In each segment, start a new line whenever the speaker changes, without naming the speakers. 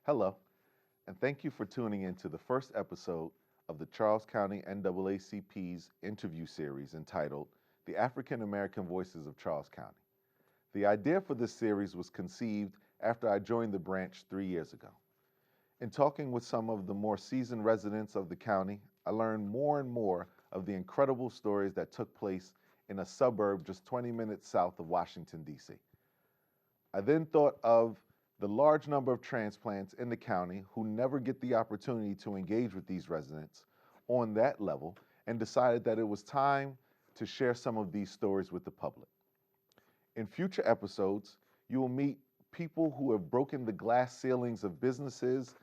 Hello, and thank you for tuning in to the first episode of the Charles County NAACP's interview series entitled The African American Voices of Charles County. The idea for this series was conceived after I joined the branch 3 years ago. In talking with some of the more seasoned residents of the county, I learned more and more of the incredible stories that took place in a suburb just 20 minutes south of Washington, D.C. I then thought of the large number of transplants in the county who never get the opportunity to engage with these residents on that level and decided that it was time to share some of these stories with the public. In future episodes, you will meet people who have broken the glass ceilings of businesses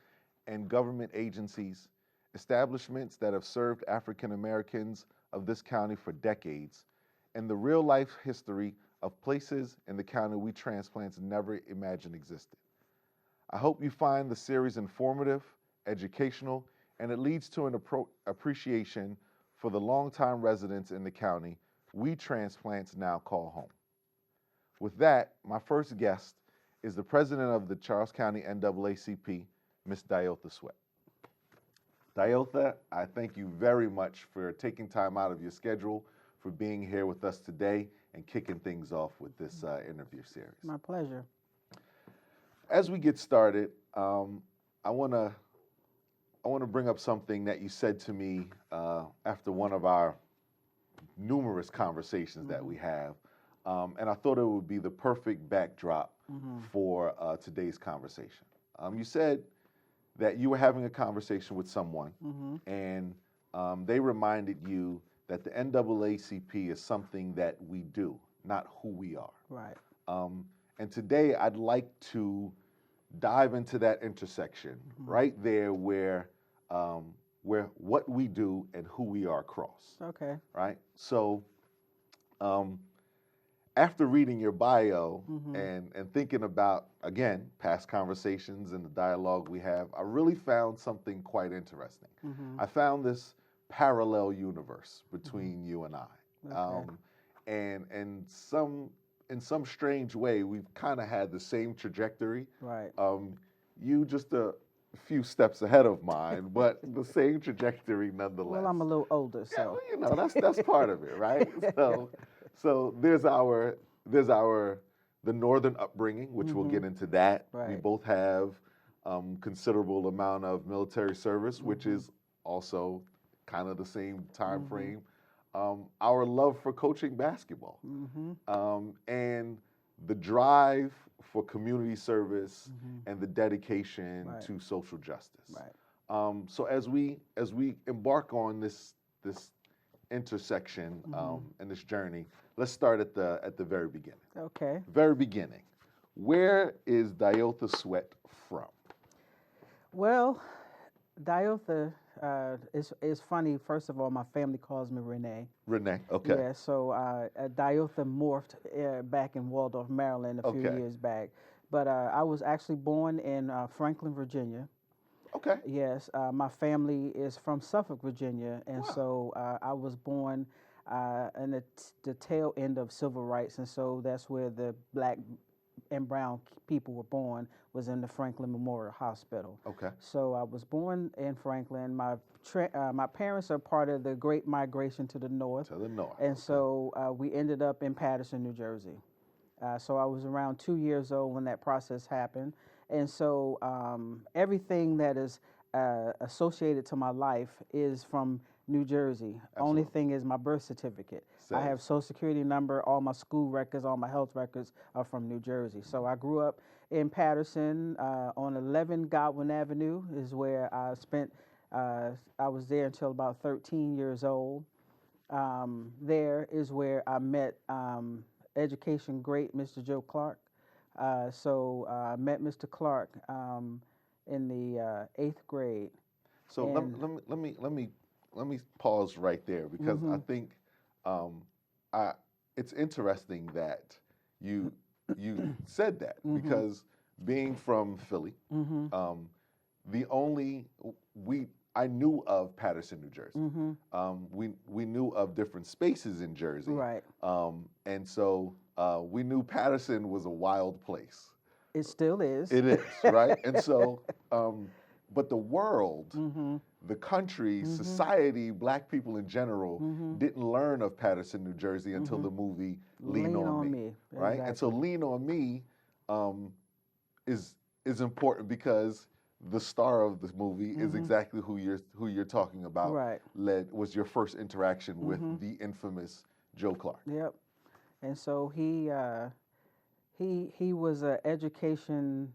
and government agencies, establishments that have served African Americans of this county for decades, and the real life history of places in the county we transplants never imagined existed. I hope you find the series informative, educational, and it leads to an appreciation for the longtime residents in the county we transplants now call home. With that, my first guest is the president of the Charles County NAACP, Ms. Dyotha Sweat. Dyotha, I thank you very much for taking time out of your schedule, for being here with us today and kicking things off with this interview series.
My pleasure.
As we get started, I want to bring up something that you said to me after one of our numerous conversations that we have, and I thought it would be the perfect backdrop for today's conversation. You said that you were having a conversation with someone, and they reminded you that the NAACP is something that we do, not who we are.
Right.
And today I'd like to dive into that intersection right there where what we do and who we are cross.
Okay.
Right? So after reading your bio and thinking about, again, past conversations and the dialogue we have, I really found something quite interesting. I found this parallel universe between you and I.
Okay.
And in some strange way, we've kind of had the same trajectory.
Right.
You just a few steps ahead of mine, but the same trajectory nonetheless.
Well, I'm a little older,
Yeah,
so.
well, you know, that's part of it, right? So there's the northern upbringing, which we'll get into that.
Right.
We both have considerable amount of military service, which is also kind of the same time frame. Our love for coaching basketball, and the drive for community service and the dedication to social justice.
Right.
So as we embark on this intersection and this journey, let's start at the very beginning.
Okay.
Very beginning. Where is Dyotha Sweat from?
Well, Dyotha, it's funny. First of all, my family calls me Renee.
Renee, okay.
Yeah, so Dyotha morphed back in Waldorf, Maryland a few years back. But I was actually born in Franklin, Virginia.
Okay.
Yes, my family is from Suffolk, Virginia, and so I was born in the tail end of civil rights, and so that's where the black and brown people were born, was in the Franklin Memorial Hospital.
Okay.
So I was born in Franklin. My parents are part of the Great Migration to the North.
To the north.
And so we ended up in Patterson, New Jersey. So I was around 2 years old when that process happened. And so everything that is associated to my life is from New Jersey.
Absolutely.
Only thing is my birth certificate. I have Social Security number, all my school records, all my health records are from New Jersey. So I grew up in Patterson on 11 Godwin Avenue is where I spent, I was there until about 13 years old. There is where I met education great Mr. Joe Clark. So I met Mr. Clark in the 8th grade.
So let me pause right there because I think it's interesting that you said that because being from Philly, I knew of Patterson, New Jersey. We knew of different spaces in Jersey,
Right.
And so we knew Patterson was a wild place,
It still is.
It is, right? And so, but the world,
Mm-hmm.
the country,
Mm-hmm.
society, black people in general
Mm-hmm.
didn't learn of Patterson, New Jersey until
Mm-hmm.
the movie Lean on Me, right?
Exactly.
And so Lean on Me um, is important because the star of the movie is
Mm-hmm.
exactly who you're talking about.
Right.
Was your first interaction with
Mm-hmm.
the infamous Joe Clark.
Yep. And so he was an education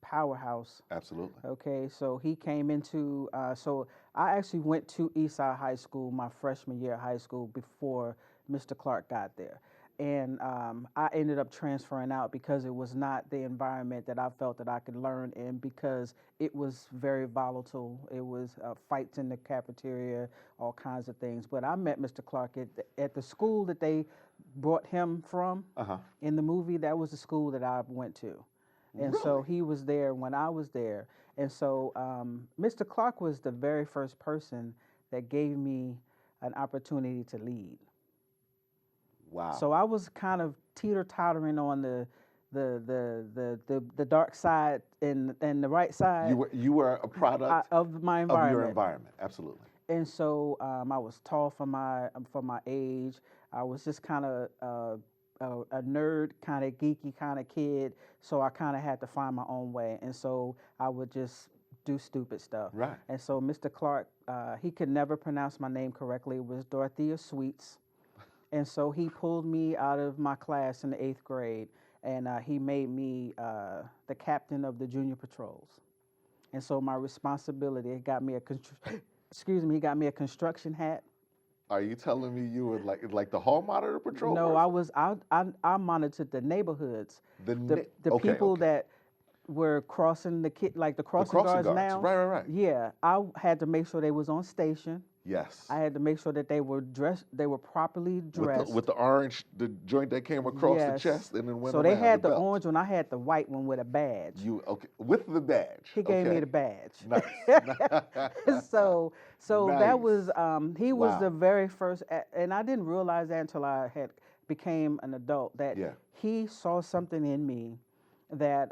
powerhouse.
Absolutely.
Okay, so he came into so I actually went to Eastside High School my freshman year of high school before Mr. Clark got there. And I ended up transferring out because it was not the environment that I felt that I could learn in, because it was very volatile. It was fights in the cafeteria, all kinds of things. But I met Mr. Clark at the school that they brought him from in the movie. That was the school that I went to. And
Really?
so he was there when I was there. And so Mr. Clark was the very first person that gave me an opportunity to lead.
Wow.
So I was kind of teeter-tottering on the dark side and the right side.
You were a product
of my
of your
environment.
environment. Absolutely.
And so I was tall for my age. I was just kind of a nerd, kind of geeky kind of kid. So I kind of had to find my own way. And so I would just do stupid stuff.
Right.
And so Mr. Clark, he could never pronounce my name correctly. It was Dyotha Sweat. And so he pulled me out of my class in the 8th grade, and he made me the captain of the junior patrols. And so my responsibility, he got me a construction hat.
Are you telling me you were like the hall monitor patrol?
No,
person?
I monitored the neighborhoods, the
okay,
people that were crossing the crossing guards now.
Right.
Yeah, I had to make sure they was on station.
Yes.
I had to make sure that they were dressed, they were properly dressed.
With the orange, the joint that came across the chest and then went around
So they had
the belt.
orange one, I had the white one with a badge.
With the badge.
He gave me the badge.
Nice.
so
nice.
That was he was the
Wow.
very first, and I didn't realize that until I had became an adult, that he saw something in me that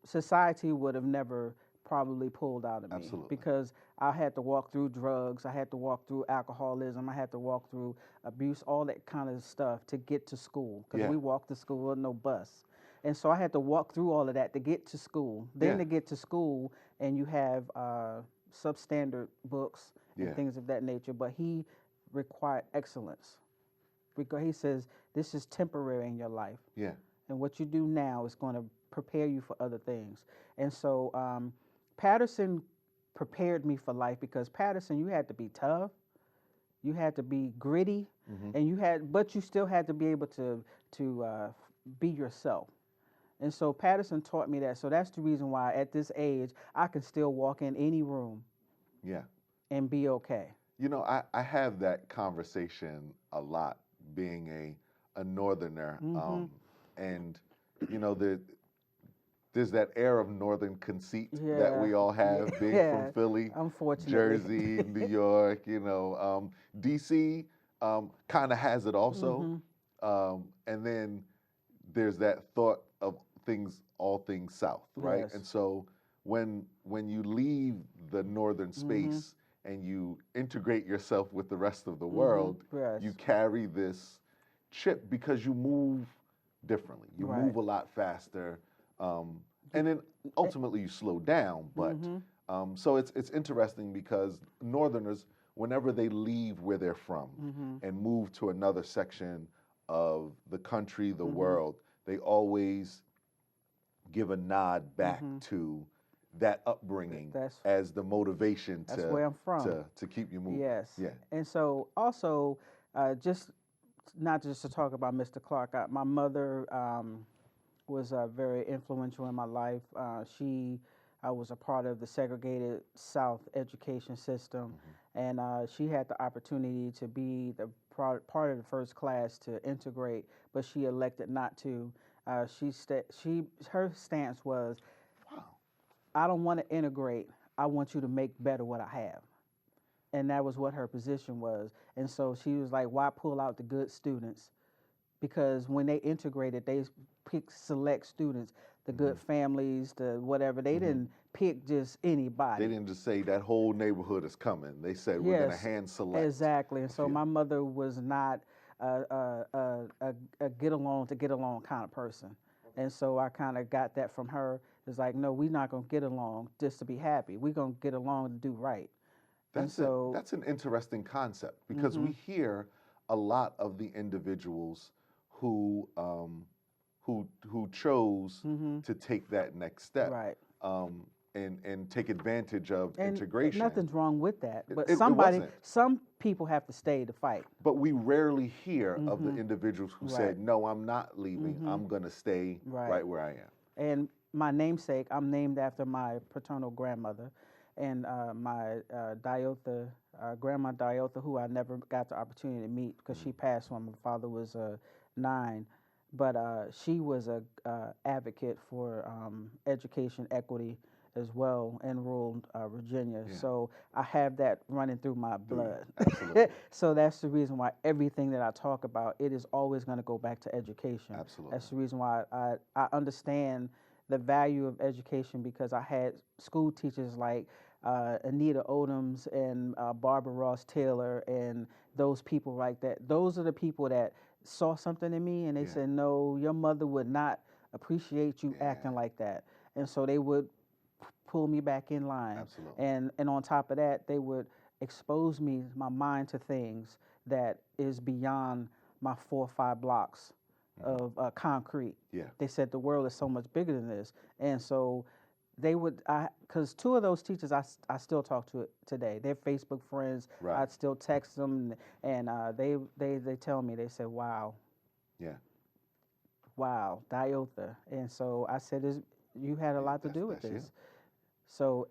society would have never probably pulled out of me.
Absolutely.
Because I had to walk through drugs, I had to walk through alcoholism, I had to walk through abuse, all that kind of stuff to get to school. Because we walked to school with no bus. And so I had to walk through all of that to get to school. Then to get to school, and you have substandard books and things of that nature. But he required excellence. Because he says, this is temporary in your life.
Yeah.
And what you do now is going to prepare you for other things. And so Patterson prepared me for life, because Patterson, you had to be tough, you had to be gritty, and but you still had to be able to be yourself. And so Patterson taught me that. So that's the reason why at this age I can still walk in any room, and be okay.
You know, I have that conversation a lot, being a northerner, and you know there's that air of northern conceit that we all have, being from Philly, Jersey, New York. You know, DC kind of has it also, and then there's that thought of all things south, right?
Yes.
And so when you leave the northern space and you integrate yourself with the rest of the world, you carry this chip because you move differently. You move a lot faster. And then ultimately you slow down, but so it's interesting because Northerners, whenever they leave where they're from and move to another section of the country, the world, they always give a nod back to that upbringing as the motivation
that's where I'm from.
To keep you moving.
Yes.
Yeah.
And so also, just not just to talk about Mr. Clark, my mother was very influential in my life. I was a part of the segregated South education system, and she had the opportunity to be the part of the first class to integrate, but she elected not to. Her stance was, I don't want to integrate. I want you to make better what I have. And that was what her position was. And so she was like, why pull out the good students because when they integrated, they picked select students, the good families, the whatever. They didn't pick just anybody.
They didn't just say that whole neighborhood is coming. They said we're going to hand select.
Exactly. And so my mother was not a get along to get along kind of person. And so I kind of got that from her. It's like, no, we're not going to get along just to be happy. We're going to get along to do right.
That's an interesting concept, because we hear a lot of the individuals who chose to take that next step,
right,
and take advantage of integration.
Nothing's wrong with that, but some people have to stay to fight.
But we rarely hear of the individuals who said, "No, I'm not leaving. I'm going to stay right where I am."
And my namesake, I'm named after my paternal grandmother, and my Grandma Dyotha, who I never got the opportunity to meet because she passed when my father was 9. But she was a advocate for education equity as well in rural Virginia. Yeah. So I have that running through my blood.
Absolutely.
So that's the reason why everything that I talk about, it is always going to go back to education.
Absolutely.
That's the reason why I understand the value of education, because I had school teachers like Anita Odoms and Barbara Ross Taylor and those people like that. Those are the people that saw something in me, and they said, no, your mother would not appreciate you acting like that. And so they would pull me back in line.
Absolutely.
And on top of that, they would expose my mind to things that is beyond my 4 or 5 blocks of concrete.
Yeah.
They said the world is so much bigger than this. And so they would, because 2 of those teachers I still talk to today. They're Facebook friends.
Right.
I still text them, and they tell me, they said, wow.
Yeah.
Wow, Dyotha. And so I said, you had a lot to do with this. So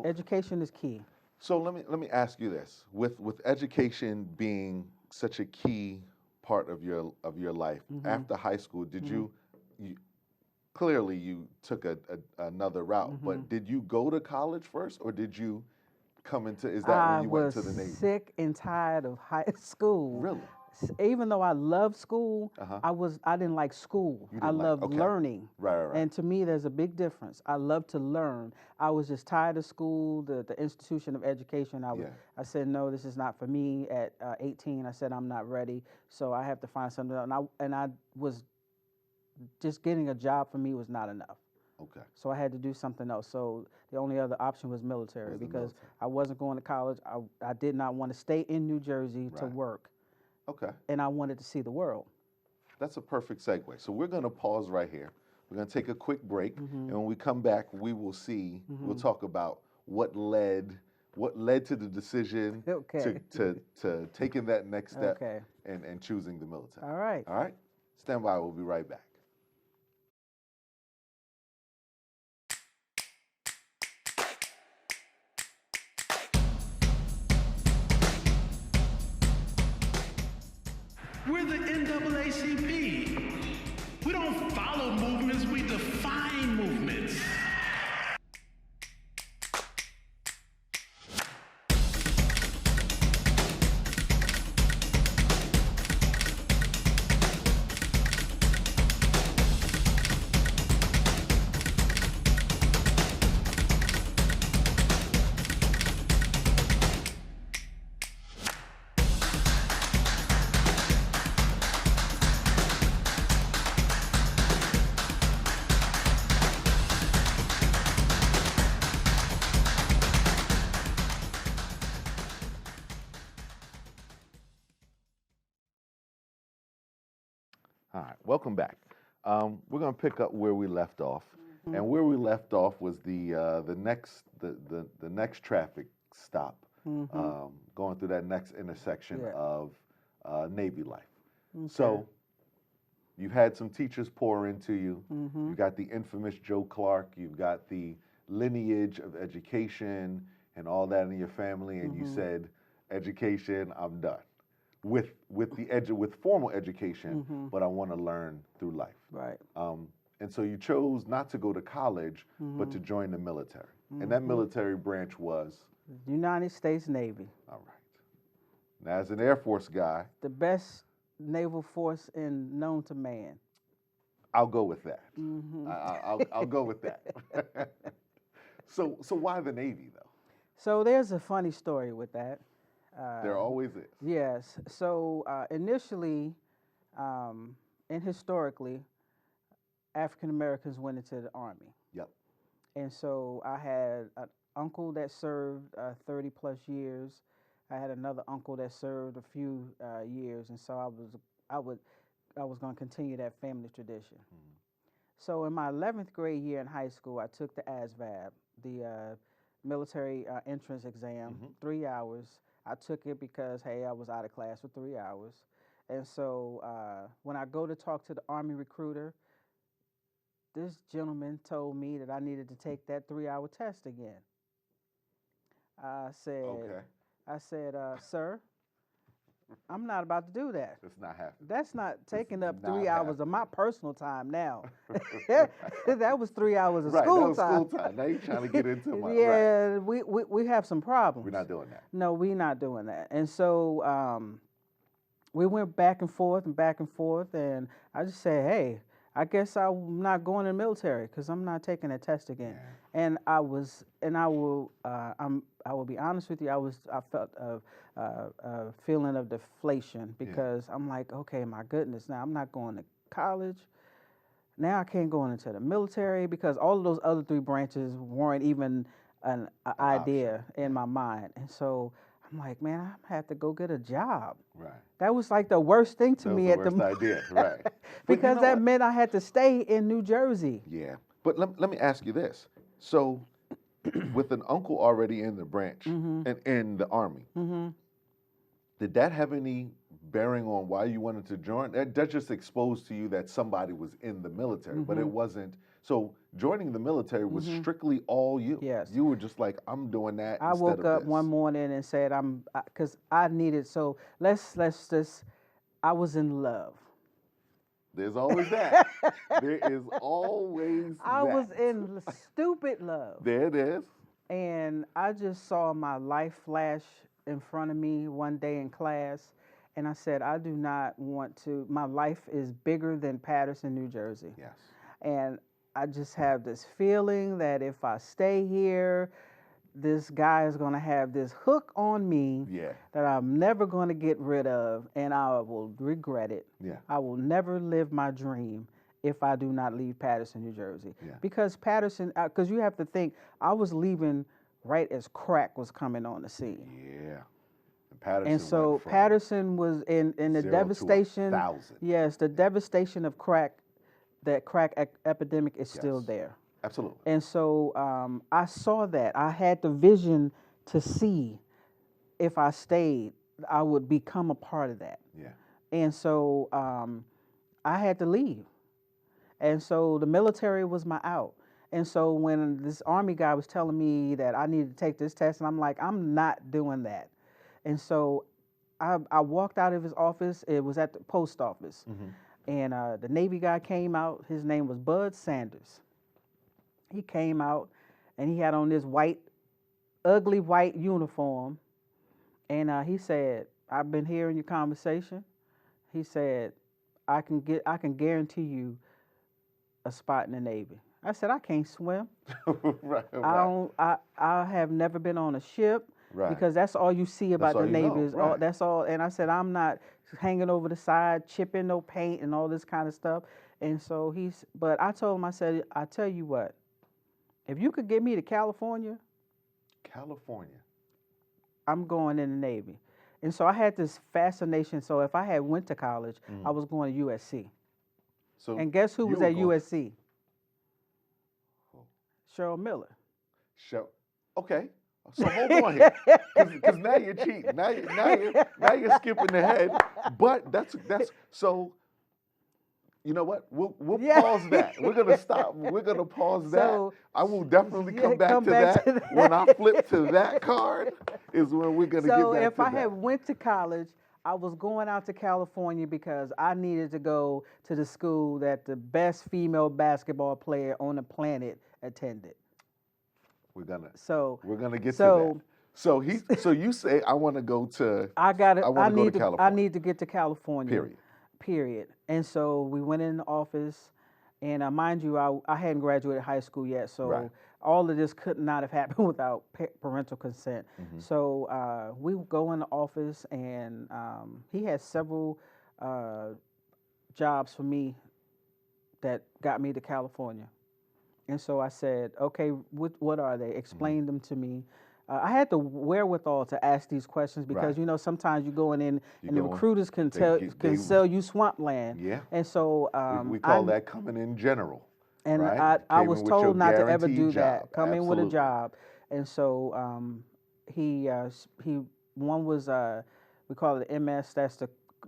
education is key.
So let me ask you this: with education being such a key part of your life, after high school, did you clearly you took another route, but did you go to college first, or did you come into, is that when you went to the Navy?
I was sick and tired of high school.
Really?
Even though I loved school, I didn't like school. I loved learning.
Right.
And to me, there's a big difference. I love to learn. I was just tired of school, the institution of education. I said, no, this is not for me. At 18, I said, I'm not ready, so I have to find something else. And I was just getting a job for me was not enough.
Okay.
So I had to do something else. So the only other option was military, because I wasn't going to college. I did not want to stay in New Jersey to work.
Okay.
And I wanted to see the world.
That's a perfect segue. So we're going to pause right here. We're going to take a quick break, and when we come back, we will see. We'll talk about what led to the decision to taking that next step and choosing the military.
All right.
All right. Stand by. We'll be right back.
We're the NAACP. We don't follow movements, we define movements.
All right, welcome back. We're going to pick up where we left off, and where we left off was the next traffic stop, going through that next intersection of Navy life. Okay. So you've had some teachers pour into you. You've got the infamous Joe Clark. You've got the lineage of education and all that in your family, and you said, education, I'm done. With formal education, but I want to learn through life.
Right.
And so you chose not to go to college, but to join the military. And that military branch was?
United States Navy.
All right. Now, as an Air Force guy.
The best naval force known to man.
I'll go with that.
Mm-hmm.
I'll go with that. So why the Navy though?
So there's a funny story with that.
There always is.
Yes. So initially, and historically, African Americans went into the Army.
Yep.
And so I had an uncle that served 30 plus years. I had another uncle that served a few years, and so I was going to continue that family tradition. Mm-hmm. So in my 11th grade year in high school, I took the ASVAB, the military entrance exam, 3 hours. I took it because, hey, I was out of class for 3 hours. And so when I go to talk to the Army recruiter, this gentleman told me that I needed to take that 3-hour test again. I said, sir, I'm not about to do that.
It's not happening.
That's not taking up 3 hours of my personal time now. That was 3 hours of school time.
That was school time. Now you're trying to get into my
Yeah, right. we have some problems.
We're not doing that.
No, we're not doing that. And so we went back and forth, and I just said, hey, I guess I'm not going in the military because I'm not taking a test again. Yeah. And I will be honest with you. I felt a feeling of deflation because I'm like, okay, my goodness, now I'm not going to college. Now I can't go into the military because all of those other 3 branches weren't even an idea in my mind. And so I'm like, man, I have to go get a job. Right. That was like the worst thing to me at the
worst idea, right?
Because that meant I had to stay in New Jersey.
Yeah, but let me ask you this: so, with an uncle already in the branch and in the Army, did that have any bearing on why you wanted to join? That just exposed to you that somebody was in the military, but it wasn't. So joining the military was strictly all you.
Yes.
You were just like, I'm doing that.
I woke up one morning and said, because I needed, so let's just, I was in love.
There's always that. There is always
I was in stupid love.
There it is.
And I just saw my life flash in front of me one day in class. And I said, I do not want to, my life is bigger than Patterson, New Jersey.
Yes.
And I just have this feeling that if I stay here, this guy is going to have this hook on me that I'm never going to get rid of, and I will regret it. Yeah. I will never live my dream if I do not leave Patterson, New Jersey. Yeah. Because Patterson, because you have to think, I was leaving right as crack was coming on the scene.
Yeah.
And so Patterson was in the devastation. Yes, the devastation of crack. That crack epidemic is still there.
Absolutely.
And so I saw that. I had the vision to see if I stayed, I would become a part of that. Yeah. And so I had to leave. And so the military was my out. And so when this Army guy was telling me that I needed to take this test, and I'm like, I'm not doing that. And so I walked out of his office. It was at the post office. And the Navy guy came out. His name was Bud Sanders. He came out, and he had on this ugly white uniform. And he said, I've been hearing your conversation. He said, I can guarantee you a spot in the Navy. I said, I can't swim. Right. I have never been on a ship. Right. Because that's all you see about the Navy is that's all. And I said, I'm not hanging over the side, chipping no paint and all this kind of stuff. And so but I told him, I said, I tell you what, if you could get me to California, I'm going in the Navy. And so I had this fascination. So if I had went to college, I was going to USC. So and guess who was at USC? Cheryl Miller.
Okay. So hold on here, because now you're cheating. Now you're skipping ahead. But that's so. You know what? We'll pause that. We're gonna stop. We're gonna pause that. I will definitely come back to that. When I flip to that card, is when we're gonna get back to that.
So if I had went to college, I was going out to California because I needed to go to the school that the best female basketball player on the planet attended.
We're gonna get to that. So you say I want to go to.
I need to get to California.
Period.
period. And so we went in the office, and mind you, I hadn't graduated high school yet, so all of this could not have happened without parental consent. So we go in the office, and he had several jobs for me that got me to California. And so I said, okay, what are they? Explain them to me. I had the wherewithal to ask these questions because, sometimes you're going in and the recruiters can sell you swampland.
Yeah.
And so
we call that coming in general.
And
right?
I was told not to ever do
job.
that. Come in with a job. And so one was, we call it MS, that's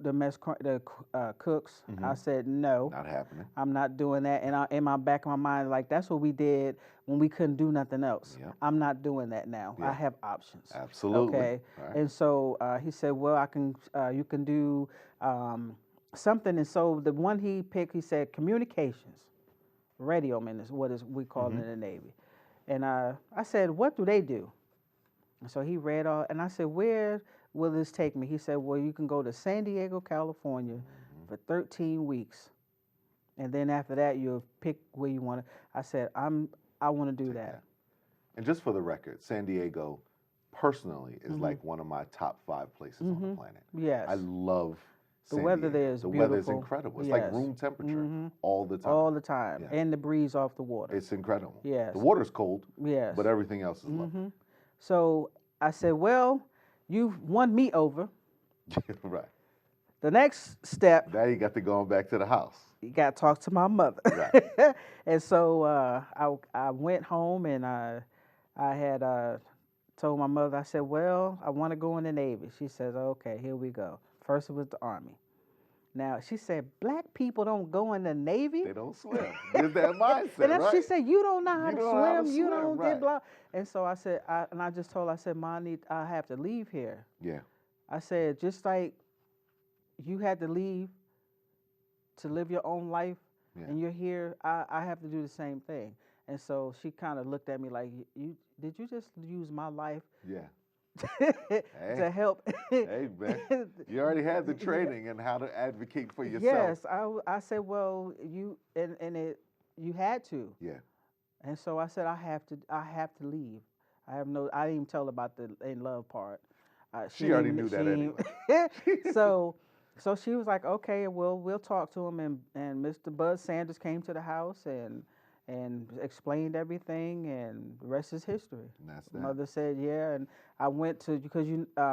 the mess, the cooks. I said, no.
Not happening.
I'm not doing that. And in my back of my mind, like, that's what we did when we couldn't do nothing else.
Yep.
I'm not doing that now. I have options.
Absolutely.
Okay. Right. And so he said, well, you can do something. And so the one he picked, he said, communications. Radioman is what we call it in the Navy. And I said, what do they do? And so he read all, and I said, where will this take me? He said, well, you can go to San Diego, California for 13 weeks. And then after that, you'll pick where you want to. I said, I want to do that.
And just for the record, San Diego, personally, is like one of my top 5 places on the planet.
Yes.
I love
the weather there is beautiful.
The weather is incredible. It's like room temperature all the time.
All the time. Yeah. And the breeze off the water.
It's incredible.
Yes.
The water's cold.
Yes.
But everything else is lovely.
So I said, well, you've won me over.
Right.
The next step.
Now you got to go back to the house.
You got to talk to my mother. Right. And so I went home and I had told my mother, I said, well, I want to go in the Navy. She says, okay, here we go. First it was the Army. Now, she said, black people don't go in the Navy.
They don't swim. There's that mindset,
and
right?
She said, you don't know how to swim. You don't
right.
blah. And so I said, I just told her, I said, Ma, I have to leave here.
Yeah.
I said, just like you had to leave to live your own life, and you're here, I have to do the same thing. And so she kind of looked at me like, did you just use my life?
Yeah.
to help.
Hey, man, you already had the training in how to advocate for yourself.
Yes, I said, well, you had to.
Yeah. And
so I said, I have to leave. I didn't even tell her about the in love part.
She already knew that anyway.
So she was like, okay, well, we'll talk to him. And Mr. Buzz Sanders came to the house and explained everything, and the rest is history.
And that's that.
Mother said, yeah, and I went to, because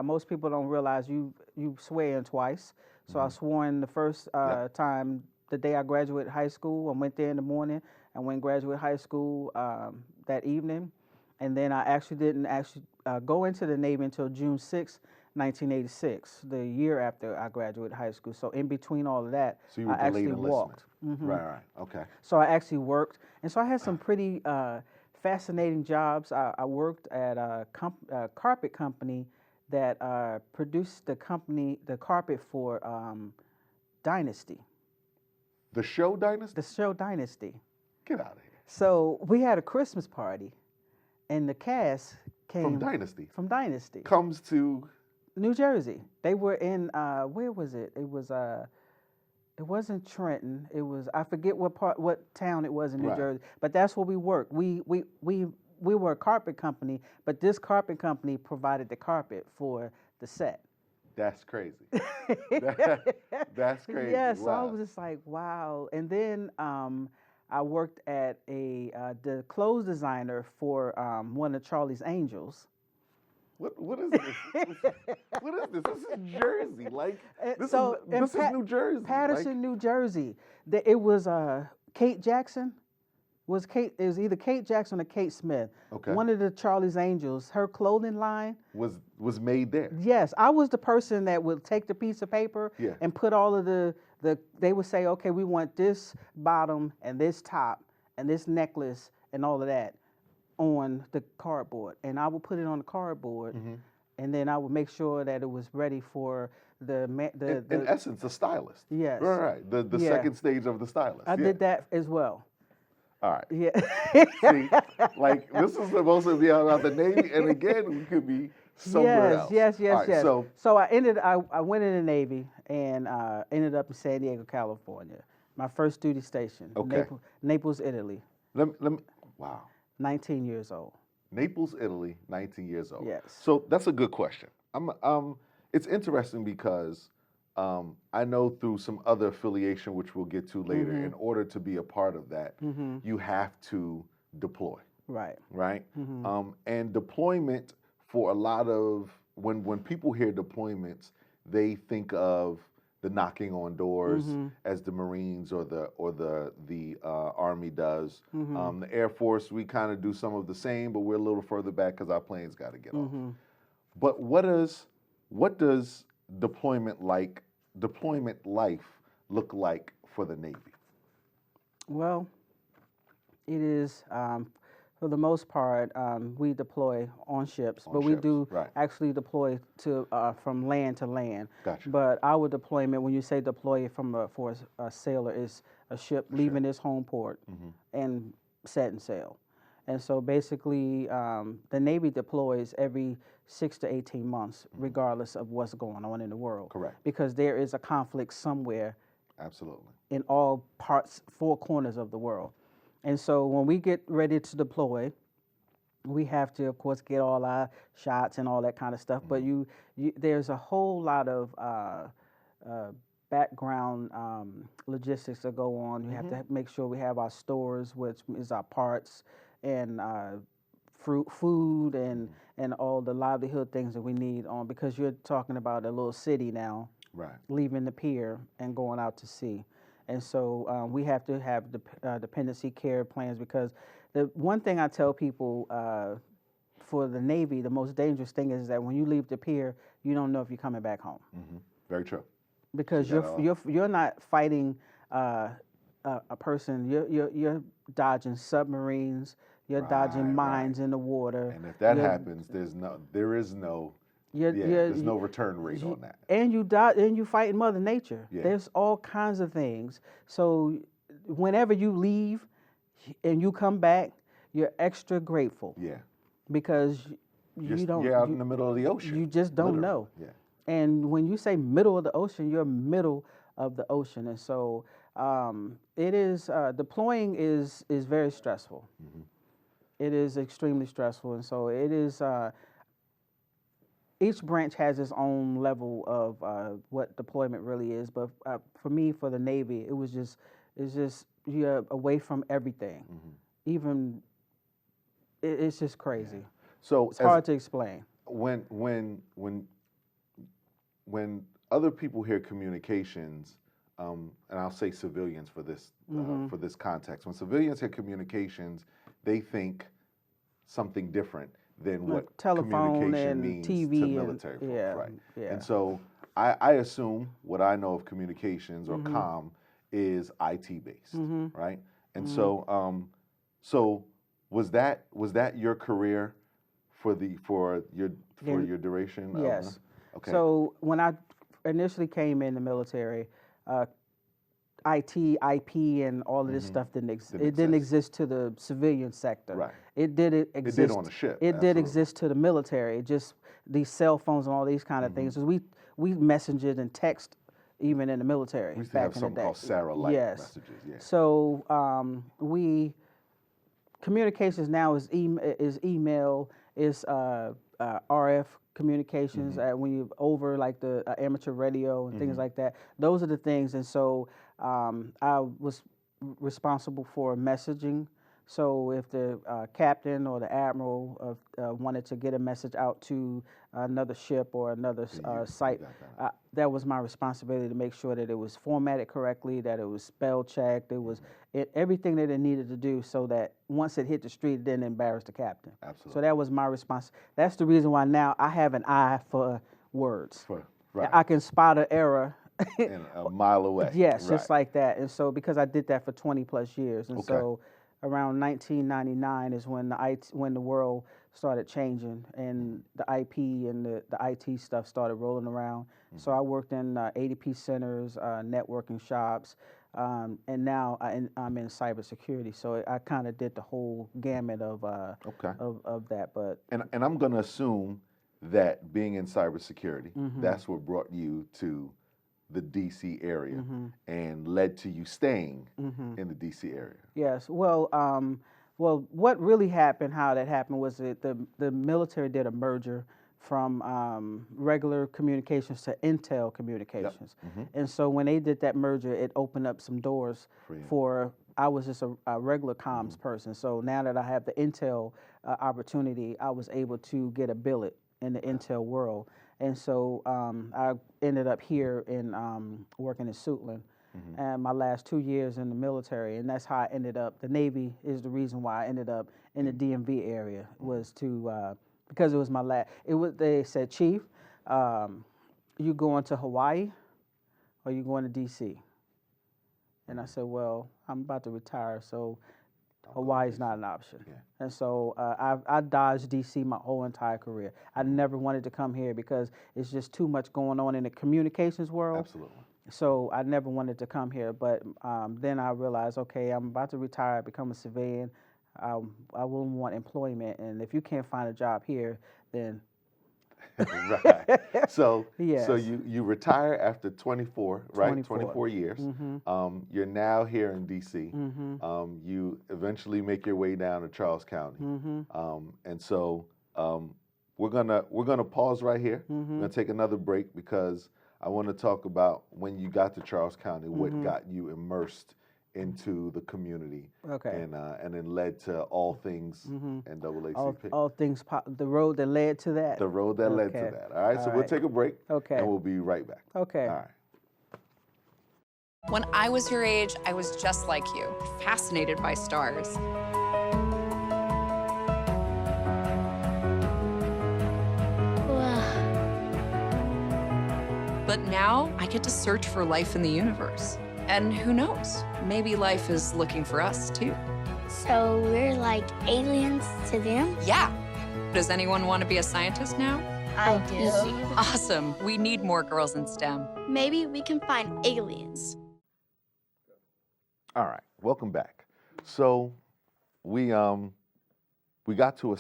most people don't realize you swear in twice. So I swore in the first time the day I graduated high school. I went there in the morning. I went and graduated high school that evening. And then I didn't go into the Navy until June 6, 1986, the year after I graduated high school. So in between all of that,
so you were
I actually walked.
Right, okay.
So I actually worked. And so I had some pretty fascinating jobs. I worked at a carpet company that produced the carpet for Dynasty.
The show Dynasty?
The show Dynasty.
Get out of here.
So we had a Christmas party, and the cast came
from Dynasty.
From Dynasty.
Comes to
New Jersey. They were in where was it? It wasn't Trenton. It was, I forget what town it was in New Jersey. But that's where we worked. We were a carpet company, but this carpet company provided the carpet for the set.
That's crazy. That's crazy.
Yeah, so I was just like, wow. And then I worked at the clothes designer for one of Charlie's Angels.
What is this? What is this? This is Jersey. Like this is New Jersey.
Patterson, New Jersey. It was Kate Jackson. It was either Kate Jackson or Kate Smith.
Okay.
One of the Charlie's Angels, her clothing line
was made there.
Yes, I was the person that would take the piece of paper and put all of they would say, okay, we want this bottom and this top and this necklace and all of that on the cardboard, and I would put it on the cardboard, and then I would make sure that it was ready for in
essence, a stylist.
Yes.
Right. The second stage of the stylist.
I did that as well.
All right.
Yeah.
See, like this is supposed to be about the Navy, and again, we could be somewhere else. All right,
Yes.
so
So I went in the Navy and ended up in San Diego, California. My first duty station,
okay.
Naples, Italy.
Let me. Wow.
19 years old.
Naples, Italy, 19 years old.
Yes.
So that's a good question. It's interesting because I know through some other affiliation, which we'll get to later, in order to be a part of that, you have to deploy.
Right.
Right. And deployment for a lot of when people hear deployments, they think of the knocking on doors as the Marines or the Army does. The Air Force, we kind of do some of the same, but we're a little further back because our planes got to get off. But what does deployment life look like for the Navy?
Well, it is for the most part we deploy on ships, but we do actually deploy to from land to land.
Gotcha.
But our deployment, when you say deploy for a sailor, is a ship leaving its home port and setting sail. And so basically, the Navy deploys every 6 to 18 months, regardless of what's going on in the world.
Correct.
Because there is a conflict somewhere.
Absolutely.
In all parts, 4 corners of the world. And so when we get ready to deploy, we have to, of course, get all our shots and all that kind of stuff. But there's a whole lot of background logistics that go on. You have to make sure we have our stores, which is our parts, and food and all the livelihood things that we need on, because you're talking about a little city now, leaving the pier and going out to sea. And so we have to have dependency care plans, because the one thing I tell people for the Navy, the most dangerous thing is that when you leave the pier, you don't know if you're coming back home.
Very true.
Because you're not fighting a person. You're dodging submarines. You're dodging mines in the water.
And if that happens, there's no return rate on that.
And you fighting Mother Nature. Yeah. There's all kinds of things. So whenever you leave and you come back, you're extra grateful.
Yeah.
Because
you're out in the middle of the ocean.
You just don't know.
Yeah.
And when you say middle of the ocean, you're middle of the ocean. And so it is deploying is very stressful. It is extremely stressful, and so it is. Each branch has its own level of what deployment really is. But for me, for the Navy, it's just you're away from everything. Even it's just crazy. Yeah.
So
it's hard to explain.
When other people hear communications, and I'll say civilians for this context, when civilians hear communications, they think something different than what communication means
TV
to military folks, right?
Yeah.
And so I assume what I know of communications or comm is IT based, right? And so was that your career for your duration?
Yes.
Okay.
So when I initially came in the military, IT, IP, and all of this stuff didn't exist. It didn't exist to the civilian sector.
Right.
It did exist.
It did on the ship.
It did exist to the military. Just these cell phones and all these kind of things. We messaged and text even in the military.
We used to have something called Sarah-like messages. Yeah.
So communications now is email, is RF communications when you're over like the amateur radio and things like that. Those are the things. And so I was responsible for messaging. So if the captain or the admiral wanted to get a message out to another ship or another site, that was my responsibility to make sure that it was formatted correctly, that it was spell checked, it was everything that it needed to do, so that once it hit the street, it didn't embarrass the captain.
Absolutely.
So that was my response. That's the reason why now I have an eye for words.
Right.
I can spot an error.
And a mile away.
Yes, just like that. And so because I did that for 20 plus years, and so around 1999 is when the world started changing and the IP and the IT stuff started rolling around. So I worked in ADP centers, networking shops, and now I'm in cybersecurity. So I kind of did the whole gamut of that. But
and I'm going to assume that being in cybersecurity, that's what brought you to the DC area and led to you staying in the DC area.
Yes. Well, what really happened, how that happened, was that the military did a merger from regular communications to Intel communications. And so when they did that merger, it opened up some doors for, I was just a regular comms person. So now that I have the Intel opportunity, I was able to get a billet in the Intel world. And so I ended up here in working in Suitland, and my last 2 years in the military, and that's how I ended up. The Navy is the reason why I ended up in the DMV area, was to because it was my last. They said, Chief, you going to Hawaii or you going to DC? And I said, well, I'm about to retire, so Hawaii's not an option. And so I dodged DC my whole entire career. I never wanted to come here because it's just too much going on in the communications world.
Absolutely.
So I never wanted to come here. But then I realized, okay, I'm about to retire, become a civilian. I wouldn't want employment. And if you can't find a job here, then...
Right. So,
yes.
so you retire after 24, right? 24 years. You're now here in DC. You eventually make your way down to Charles County. And so we're gonna pause right here. We're gonna take another break because I want to talk about when you got to Charles County, what got you immersed into the community, and then led to all things NAACP.
All things, the road that led to that.
The road that led to that. All right, so we'll take a break, and we'll be right back.
Okay.
All right.
When I was your age, I was just like you, fascinated by stars. But now I get to search for life in the universe. And who knows, maybe life is looking for us too.
So we're like aliens to them?
Yeah. Does anyone want to be a scientist now?
I do.
Awesome. We need more girls in STEM.
Maybe we can find aliens.
All right, welcome back. So we got to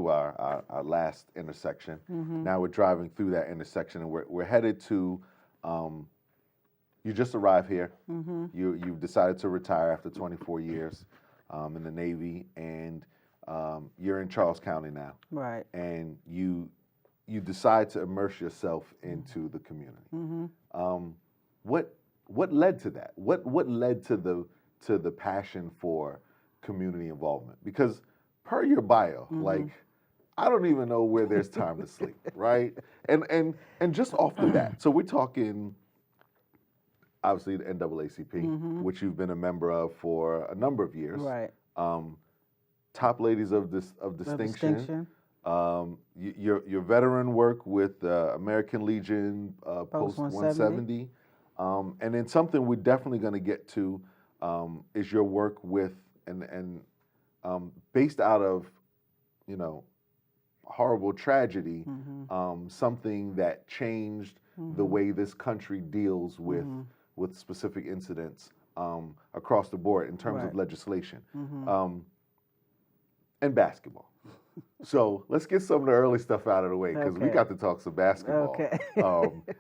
our last intersection. Now we're driving through that intersection, and we're headed to. You just arrived here. You've decided to retire after 24 years in the Navy, and you're in Charles County now.
Right.
And you decide to immerse yourself into the community. What led to that? What led to the passion for community involvement? Because per your bio, like, I don't even know where there's time to sleep, right? And just off the bat, so we're talking. Obviously, the NAACP, which you've been a member of for a number of years.
Right.
Top ladies of distinction. Your veteran work with American Legion, Post 170. And then something we're definitely going to get to is your work with, and based out of, horrible tragedy, something that changed the way this country deals with specific incidents across the board in terms of legislation and basketball. So let's get some of the early stuff out of the way because we got to talk some basketball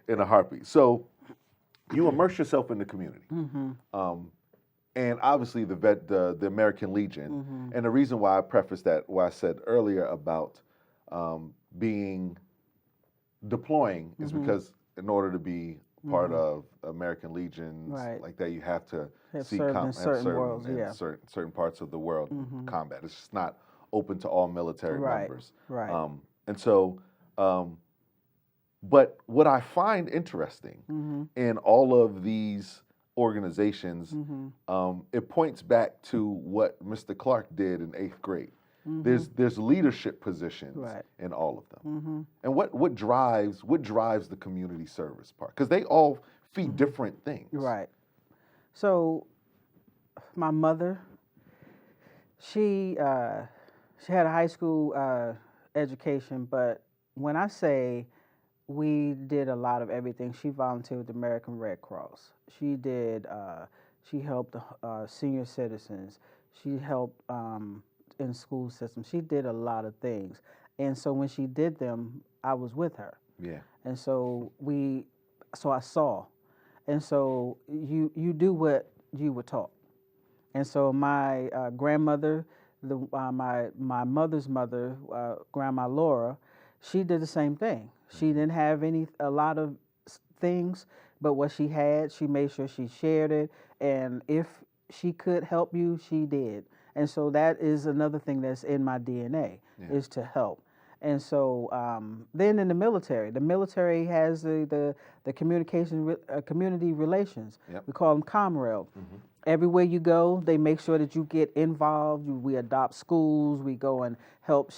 in a heartbeat. So you immerse yourself in the community. And obviously the American Legion. And the reason why I prefaced that, why I said earlier about deploying is because in order to be part of American Legions like that, you have to see certain parts of the world combat. It's just not open to all military members. And so, but what I find interesting in all of these organizations, it points back to what Mr. Clark did in 8th grade. There's leadership positions in all of them. And what drives the community service part? Because they all feed different things.
Right. So my mother, she had a high school education, but when I say we did a lot of everything, she volunteered with the American Red Cross. She helped senior citizens. She helped in school systems. She did a lot of things. And so when she did them, I was with her.
Yeah.
And so I saw. And so you do what you were taught. And so my grandmother, my mother's mother, Grandma Laura, she did the same thing. She didn't have a lot of things, but what she had, she made sure she shared it. And if she could help you, she did. And so that is another thing that's in my DNA, is to help. And so then in the military has the community relations.
Yep.
We call them COMREL. Everywhere you go, they make sure that you get involved. We adopt schools. We go and help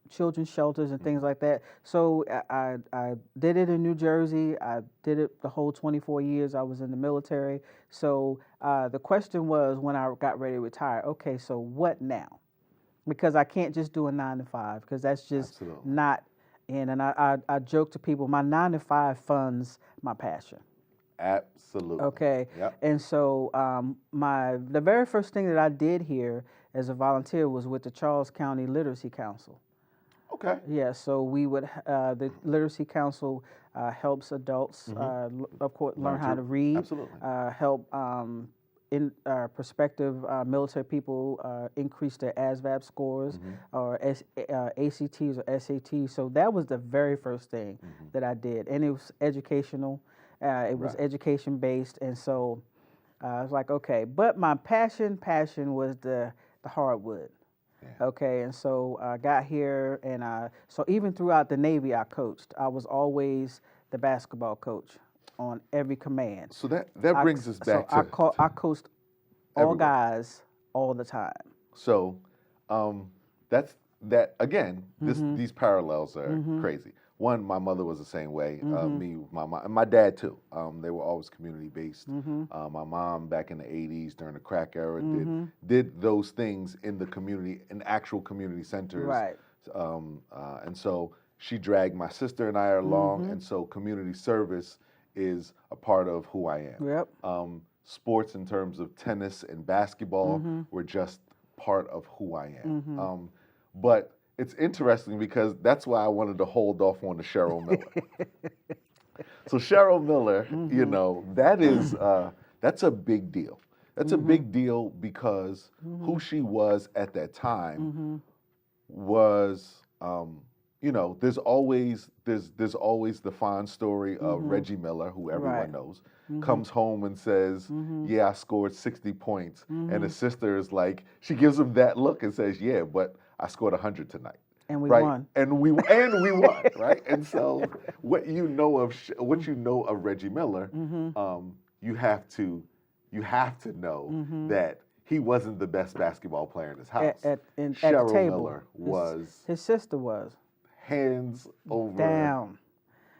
children's shelters and things like that. So I did it in New Jersey. I did it the whole 24 years I was in the military. So the question was, when I got ready to retire, okay, so what now? Because I can't just do a 9 to 5, because that's just not in. And I joke to people, my 9 to 5 funds my passion.
Absolutely.
Okay.
Yep.
And so the very first thing that I did here as a volunteer was with the Charles County Literacy Council.
Okay.
Yeah. So we would the Literacy Council helps adults, of course, learn how to read.
Absolutely.
Help prospective military people increase their ASVAB scores or ACTs or SATs. So that was the very first thing that I did, and it was educational. It was education based, and so I was like, okay. But my passion was the hardwood. Yeah. Okay, and so I got here, and so even throughout the Navy, I coached. I was always the basketball coach on every command.
So that brings us back to
I coached all guys all the time.
So that's that again. These parallels are crazy. One, my mother was the same way. Me, my mom, and my dad too. They were always community based. My mom, back in the '80s during the crack era, did those things in the community, in actual community centers.
Right.
And so she dragged my sister and I along, and so community service is a part of who I am.
Yep.
Sports in terms of tennis and basketball were just part of who I am. But it's interesting because that's why I wanted to hold off on the Cheryl Miller. So Cheryl Miller, you know, that's a big deal. That's a big deal because who she was at that time was, you know, there's always the fond story of Reggie Miller, who everyone knows, comes home and says, yeah, I scored 60 points. And his sister is like, she gives him that look and says, yeah, but I scored 100 tonight.
And we won.
And we won, right? And so what you know of Reggie Miller, you have to know that he wasn't the best basketball player in his house.
At the
Cheryl
table.
Miller was.
His sister was.
Hands over.
Down.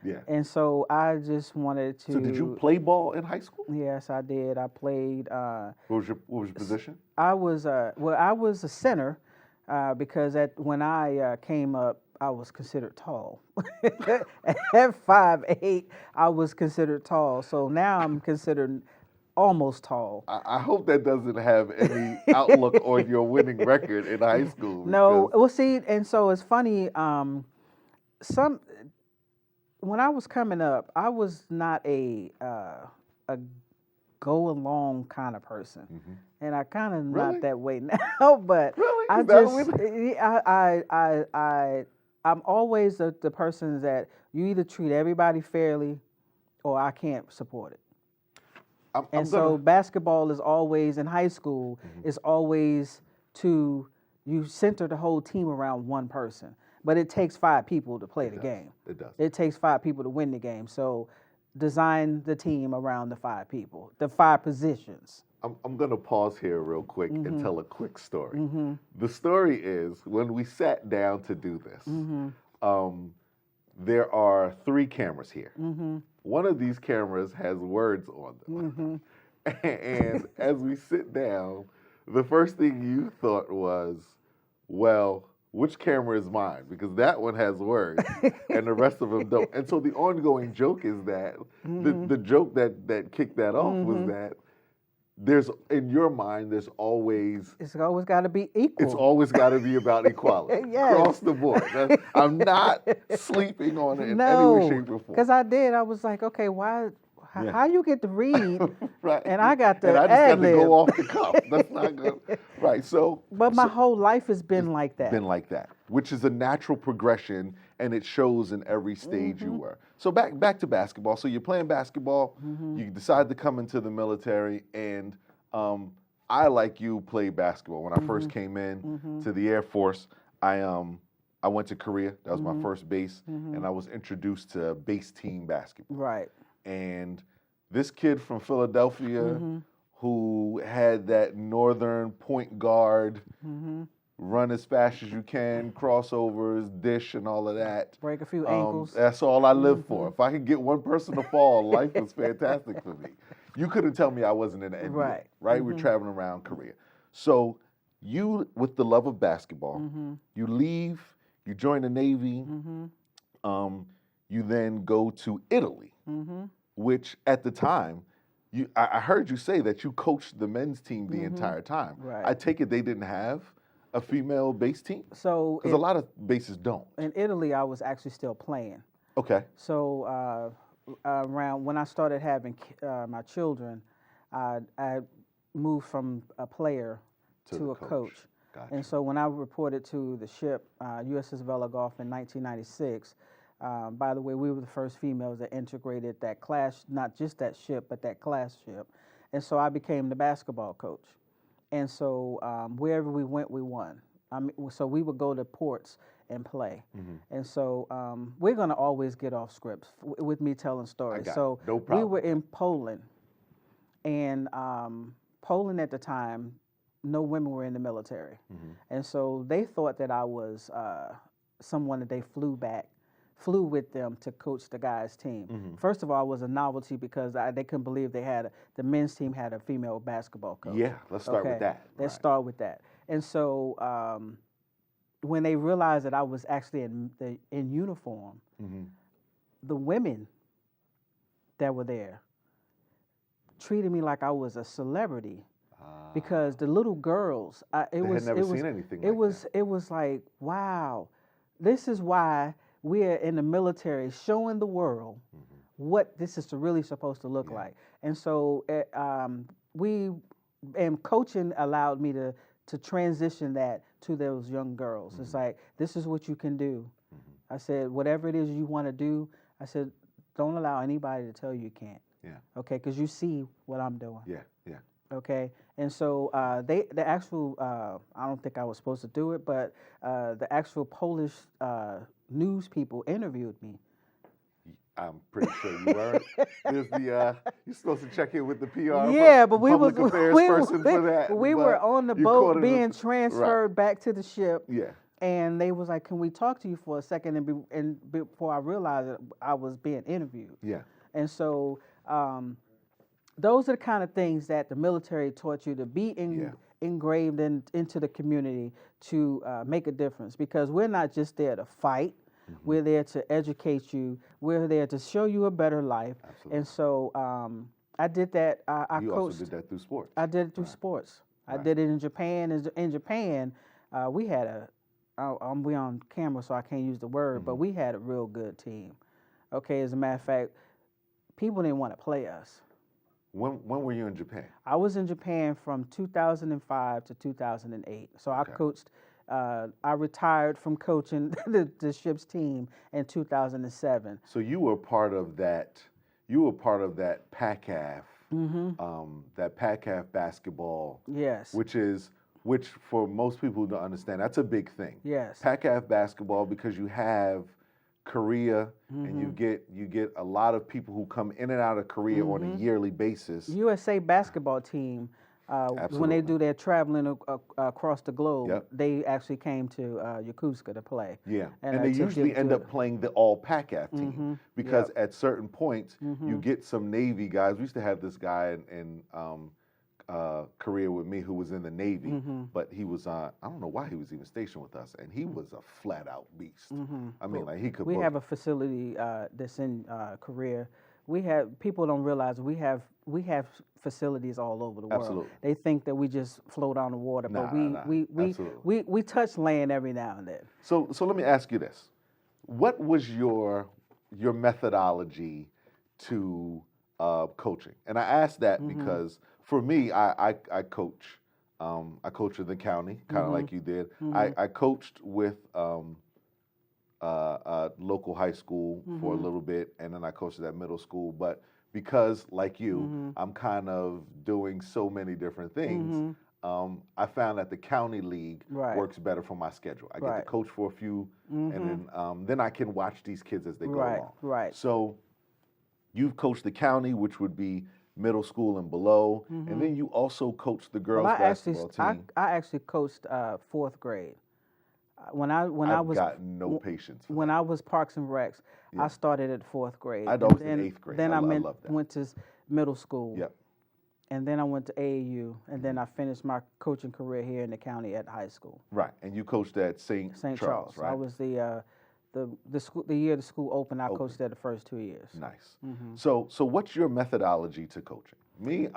Yeah.
And so I just wanted to.
So did you play ball in high school?
Yes, I did. I played.
What was your position?
I was a center. Because when I came up, I was considered tall. At 5'8", I was considered tall. So now I'm considered almost tall.
I hope that doesn't have any outlook on your winning record in high school.
No, well, see, and so it's funny. When I was coming up, I was not a go along kind of person. And I kind of not that way now, but
really?
I'm always the person that you either treat everybody fairly or I can't support it. So basketball is always, in high school, is always you center the whole team around one person. But it takes 5 people to play the game.
It does.
It takes 5 people to win the game. So design the team around the 5 people, the 5 positions.
I'm going to pause here real quick and tell a quick story. The story is, when we sat down to do this, there are 3 cameras here. One of these cameras has words on them. And as we sit down, the first thing you thought was, well, which camera is mine? Because that one has words and the rest of them don't. And so the ongoing joke is that, the joke that kicked that off was that there's in your mind, there's always
It's always got to be equal.
it's always got to be about equality
Yes.
across the board. I'm not sleeping on it in any way, shape, or form.
Because I was like, okay, why?
Yeah.
How you get to read,
right.
and I got to
and I just got to go off the cuff. That's not good. Right. So,
but my whole life has been like that.
Been like that, which is a natural progression, and it shows in every stage you were. So back to basketball. So you're playing basketball. You decide to come into the military, and I, like you, played basketball. When I first came in to the Air Force, I went to Korea. That was my first base, and I was introduced to base team basketball.
Right.
And this kid from Philadelphia who had that northern point guard, run as fast as you can, crossovers, dish, and all of that.
Break a few ankles.
That's all I lived for. If I could get one person to fall, life was fantastic for me. You couldn't tell me I wasn't in the NBA, right? We're traveling around Korea. So you, with the love of basketball, you leave, you join the Navy, you then go to Italy, which at the time, I heard you say that you coached the men's team the entire time.
Right.
I take it they didn't have a female base team?
So
because a lot of bases don't.
In Italy, I was actually still playing.
Okay.
So around when I started having my children, I moved from a player to a coach.
Gotcha.
And so when I reported to the ship, USS Velagoff in 1996, by the way, we were the first females that integrated that class, not just that ship, but that class ship. And so I became the basketball coach. And so wherever we went, we won. So we would go to ports and play. And so we're going to always get off scripts with me telling stories. So
no problem.
We were in Poland. And Poland at the time, no women were in the military. And so they thought that I was someone that they flew with them to coach the guys' team. First of all, I was a novelty because they couldn't believe the men's team had a female basketball coach.
Yeah, let's start with that.
Let's start with that. And so when they realized that I was actually in uniform, the women that were there treated me like I was a celebrity. Because the little girls, it was like, wow, this is why we're in the military, showing the world what this is really supposed to look like. And so coaching allowed me to transition that to those young girls. It's like, this is what you can do. I said, whatever it is you want to do, I said, don't allow anybody to tell you can't.
Yeah.
Okay, because you see what I'm doing.
Yeah, yeah.
Okay, and so the actual, I don't think I was supposed to do it, but the actual Polish news people interviewed me.
I'm pretty sure you weren't. There's you're supposed to check in with the PR.
Yeah, but we
public affairs person for that.
We were on the boat being transferred back to the ship.
Yeah.
And they was like, "Can we talk to you for a second?" And before I realized that I was being interviewed.
Yeah.
And so those are the kind of things that the military taught you to be engraved into the community to make a difference. Because we're not just there to fight. We're there to educate you. We're there to show you a better life.
Absolutely.
And so I did that. I
you
coached.
Also did that through sports.
I did it through sports. I did it in Japan. In Japan, we had we on camera, so I can't use the word, but we had a real good team. Okay, as a matter of fact, people didn't want to play us.
When were you in Japan?
I was in Japan from 2005 to 2008. So I coached. I retired from coaching the ship's team in 2007.
So you were part of that. You were part of that PACAF, that PACAF basketball.
Yes.
Which for most people don't understand, that's a big thing.
Yes.
PACAF basketball, because you have Korea, and you get a lot of people who come in and out of Korea on a yearly basis.
USA basketball team, when they do their traveling across the globe, they actually came to Yakutsk to play.
Yeah, and they usually end up playing the all PACAF team because at certain points you get some Navy guys. We used to have this guy in Korea with me who was in the Navy, but he was I don't know why he was even stationed with us, and he was a flat out beast. I mean, like he could.
We have a facility that's in Korea people don't realize we have facilities all over the world.
Absolutely.
They think that we just float on the water, but
Absolutely.
we touch land every now and then.
So let me ask you this: what was your methodology to coaching? And I ask that because for me, I coach. I coached in the county, kind of like you did. I coached with local high school for a little bit, and then I coached at middle school. But because, like you, I'm kind of doing so many different things, I found that the county league works better for my schedule. I get to coach for a few, and then I can watch these kids as they go along.
Right.
So you've coached the county, which would be middle school and below, and then you also coached the girls basketball team.
I actually coached fourth grade. When I was
got no patience for
when
that.
I was Parks and Recs, I started at fourth grade.
I'd always in eighth grade.
Then I
love that.
went to middle school.
Yep.
And then I went to AAU, and then I finished my coaching career here in the county at high school.
Right, and you coached at St. Charles, right?
I was the year the school opened. I coached there the first 2 years.
Nice. So what's your methodology to coaching? Me,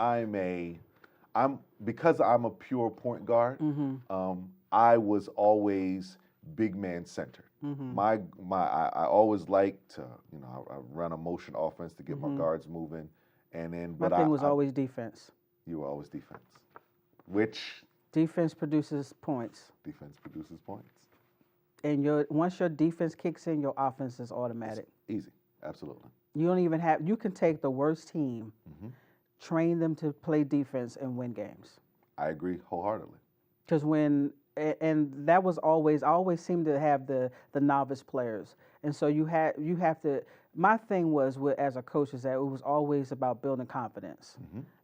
because I'm a pure point guard. I was always big man centered. I always liked to, I run a motion offense to get my guards moving, and then
my thing was always defense.
You were always defense, which
defense produces points.
Defense produces points.
And once your defense kicks in, your offense is automatic.
It's easy, absolutely.
You don't even have. You can take the worst team, train them to play defense, and win games.
I agree wholeheartedly.
Because and that was always, I always seemed to have the novice players, and so you have to. My thing was as a coach is that it was always about building confidence,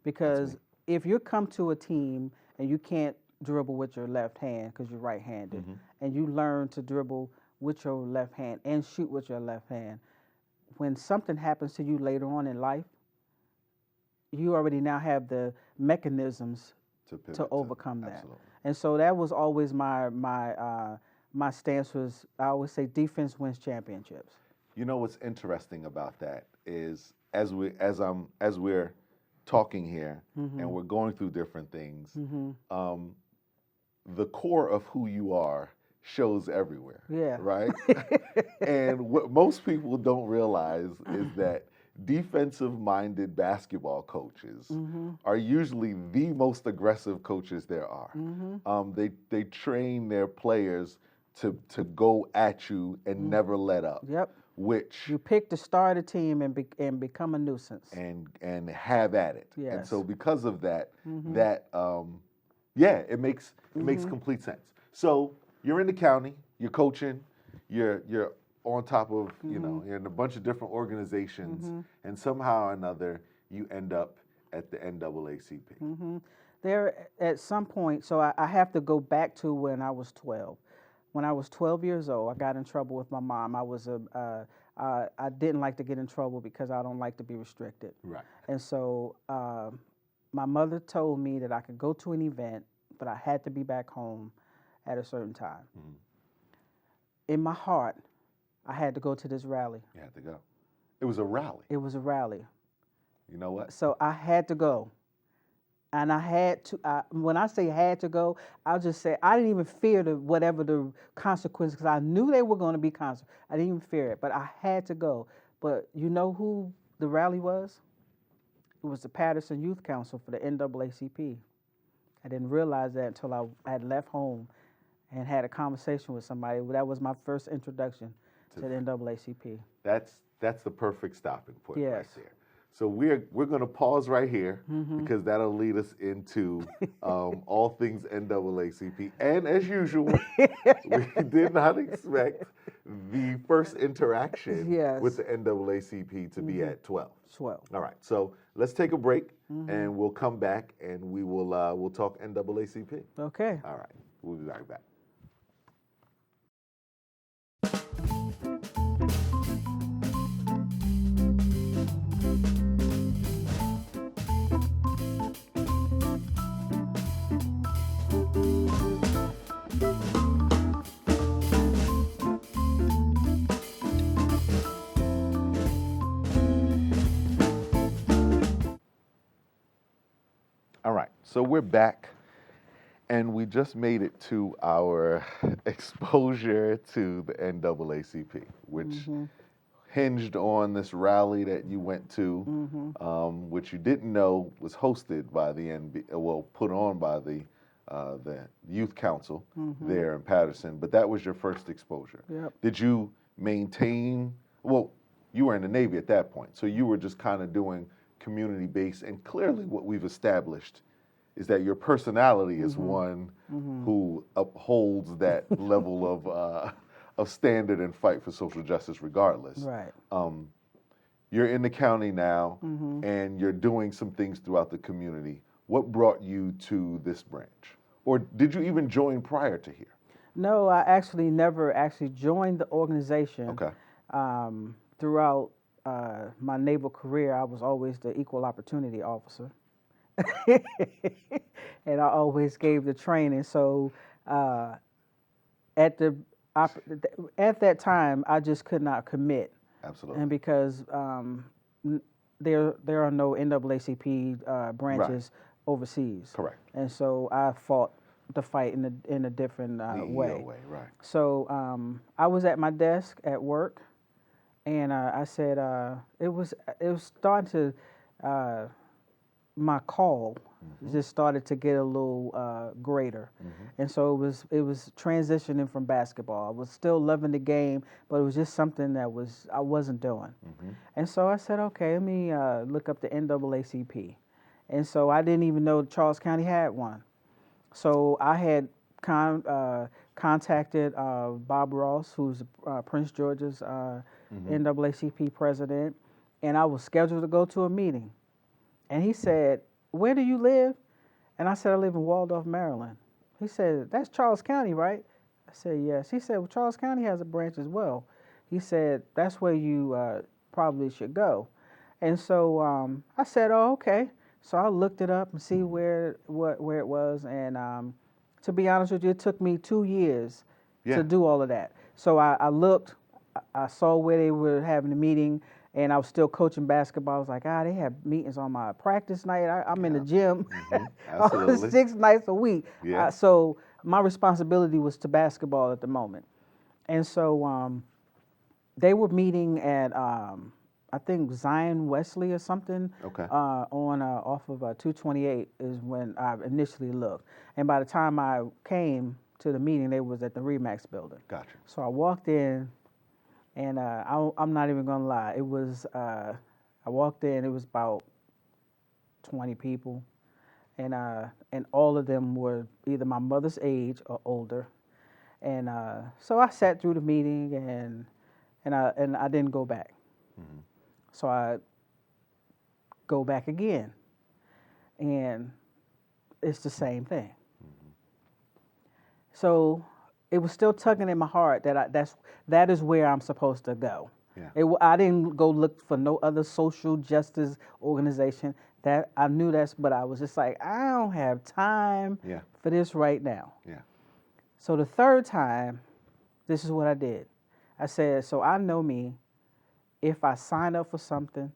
because if you come to a team and you can't dribble with your left hand because you're right-handed, and you learn to dribble with your left hand and shoot with your left hand, when something happens to you later on in life, you already now have the mechanisms to overcome that.
Absolutely.
And so that was always my stance was, I always say defense wins championships.
You know what's interesting about that is as we're talking here and we're going through different things, the core of who you are shows everywhere.
Yeah.
Right? And what most people don't realize is that defensive-minded basketball coaches are usually the most aggressive coaches there are. They train their players to go at you and never let up.
Yep.
Which
you pick to start a team and become a nuisance
and have at it.
Yes.
And so because of that, it makes complete sense. So you're in the county, you're coaching, you're on top of, you're in a bunch of different organizations, and somehow or another you end up at the NAACP.
There, at some point, so I have to go back to when I was 12. When I was 12 years old, I got in trouble with my mom. I didn't like to get in trouble because I don't like to be restricted.
Right.
And so my mother told me that I could go to an event, but I had to be back home at a certain time. In my heart, I had to go to this rally.
You had to go. It was a rally.
It was a rally.
You know what?
So I had to go. And I had to, when I say had to go, I'll just say I didn't even fear whatever the consequences, because I knew they were going to be consequences. I didn't even fear it, but I had to go. But you know who the rally was? It was the Patterson Youth Council for the NAACP. I didn't realize that until I had left home and had a conversation with somebody. That was my first introduction to the NAACP.
That's the perfect stopping point right
Yes.
there. So we're going to pause right here because that'll lead us into all things NAACP. And as usual, we did not expect the first interaction with the NAACP to be at 12.
12.
All right. So let's take a break and we'll come back and we will we'll talk NAACP.
Okay.
All right. We'll be right back. All right, so we're back, and we just made it to our exposure to the NAACP, which hinged on this rally that you went to, which you didn't know was hosted by the put on by the Youth Council there in Patterson, but that was your first exposure.
Yep.
Did you maintain, well, you were in the Navy at that point, so you were just kind of doing community-based, and clearly what we've established is that your personality is one who upholds that level of standard and fight for social justice regardless.
Right.
You're in the county now, and you're doing some things throughout the community. What brought you to this branch? Or did you even join prior to here?
No, I actually never actually joined the organization.
Okay.
Throughout my naval career, I was always the equal opportunity officer. And I always gave the training. So at that time, I just could not commit.
Absolutely.
And because there are no NAACP branches overseas.
Correct.
And so I fought the fight in a different way.
Right.
So I was at my desk at work, and I said it was starting to my call just started to get a little greater, and so it was transitioning from basketball. I was still loving the game, but it was just something that I wasn't doing. And so I said, okay, let me look up the NAACP, and so I didn't even know Charles County had one. So I had contacted Bob Ross, who's Prince George's NAACP president, and I was scheduled to go to a meeting. And he said, "Where do you live?" And I said, "I live in Waldorf, Maryland." He said, "That's Charles County, right?" I said, "Yes." He said, "Well, Charles County has a branch as well." He said, "That's where you probably should go." And so I said, "Oh, okay." So I looked it up and see where it was. And to be honest with you, it took me 2 years to do all of that. So I looked, I saw where they were having a meeting, and I was still coaching basketball. I was like, they have meetings on my practice night. I'm in the gym 6 nights a week.
Yeah.
So my responsibility was to basketball at the moment. And so they were meeting at, I think, Zion Wesley or something.
Okay.
On off of 228 is when I initially looked. And by the time I came to the meeting, they was at the Remax building.
Gotcha.
So I walked in. And I'm not even gonna lie. It was I walked in. It was about 20 people, and all of them were either my mother's age or older. And so I sat through the meeting, and I didn't go back. So I go back again, and it's the same thing. So it was still tugging in my heart that is where I'm supposed to go. Yeah. I didn't go look for no other social justice organization. That I knew but I was just like, I don't have time for this right now. Yeah. So the third time, this is what I did. I said, so I know me. If I sign up for something,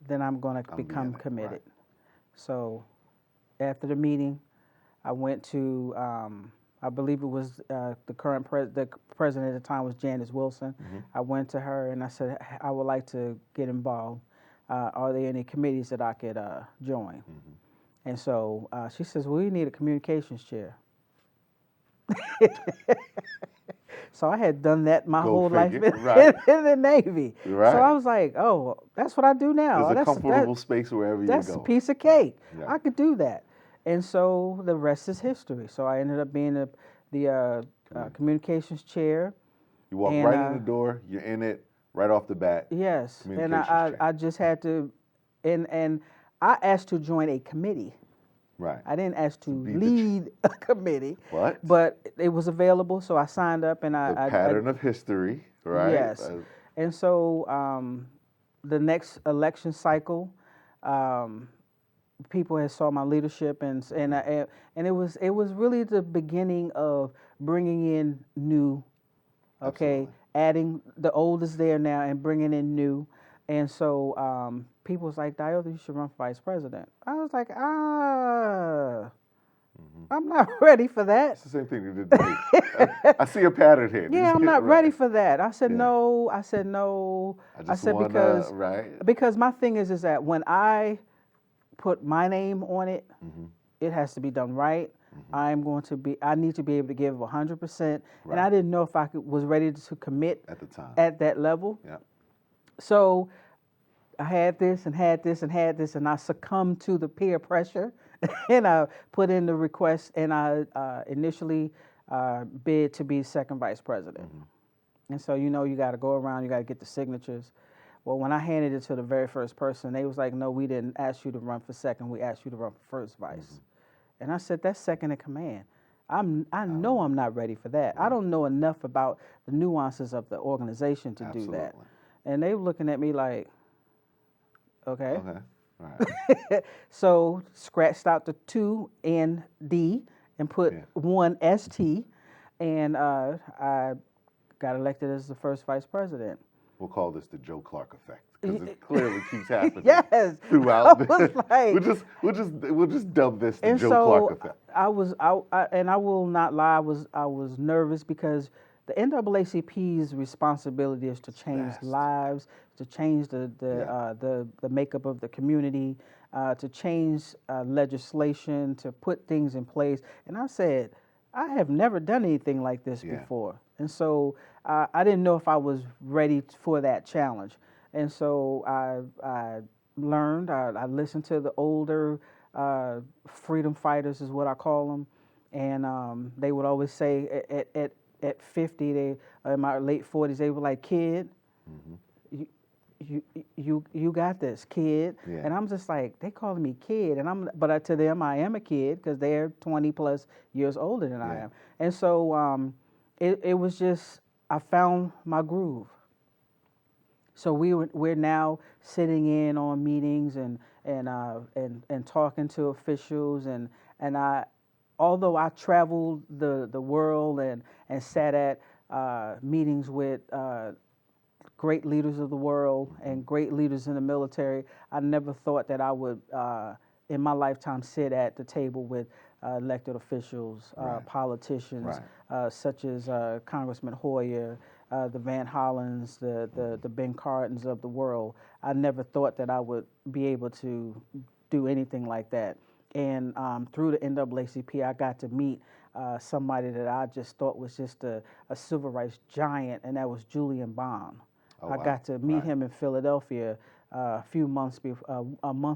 then I'm going to become committed. Right. So after the meeting, I went to I believe it was the president at the time was Janice Wilson. I went to her and I said, I would like to get involved. Are there any committees that I could join? And so she says, well, we need a communications chair. So I had done that my whole life in the Navy. Right. So I was like, oh, that's what I do now.
There's a comfortable space wherever you go.
That's a piece of cake. Yeah. I could do that. And so the rest is history. So I ended up being the communications chair.
You walk right in the door, you're in it right off the bat.
Yes, and I just had to, and I asked to join a committee. Right. I didn't ask to lead a committee. What? But it was available, so I signed up, and
the pattern of history, right?
Yes. And so the next election cycle, people had saw my leadership, and it was really the beginning of bringing in new, okay, Absolutely. Adding the old is there now and bringing in new, And so people was like, Dyotha, you should run for vice president. I was like, I'm not ready for that.
It's the same thing you did to me. I see a pattern here.
Yeah, I'm not ready for that. I said
Yeah.
no. I said no.
I said
because
right.
because my thing is that when I put my name on it, it has to be done right. I need to be able to give 100%, and I didn't know if I was ready to commit
at the time
at that level.
Yeah.
So I had this and had this and had this, and I succumbed to the peer pressure, and I put in the request, and I initially bid to be second vice president. And so, you got to go around, you got to get the signatures. Well, when I handed it to the very first person, they was like, no, we didn't ask you to run for second, we asked you to run for first vice. And I said, that's second in command. I know I'm not ready for that. I don't know enough about the nuances of the organization to do that. And they were looking at me like, okay. Right. So scratched out the 2 ND and put 1 ST, and I got elected as the first vice president.
We'll call this the Joe Clark effect, because it clearly keeps happening.
Yes.
Throughout.
Like,
we'll just dub this the Joe Clark effect.
I will not lie. I was nervous because the NAACP's responsibility is to change lives, to change the makeup of the community, to change legislation, to put things in place. And I said, I have never done anything like this before. And so I didn't know if I was ready for that challenge. And so I learned, I listened to the older freedom fighters is what I call them. And they would always say at 50, in my late 40s, they were like, kid, you got this, kid. Yeah. And I'm just like, they calling me kid, but to them I am a kid because they're 20 plus years older than I am. And so it was just, I found my groove. So we're now sitting in on meetings and talking to officials, and although I traveled the world and sat at meetings with great leaders of the world and great leaders in the military, I never thought that I would, in my lifetime, sit at the table with elected officials, politicians, such as Congressman Hoyer, the Van Hollens, the Ben Cardins of the world. I never thought that I would be able to do anything like that. And through the NAACP, I got to meet somebody that I just thought was just a civil rights giant, and that was Julian Bond. I got to meet him in Philadelphia a month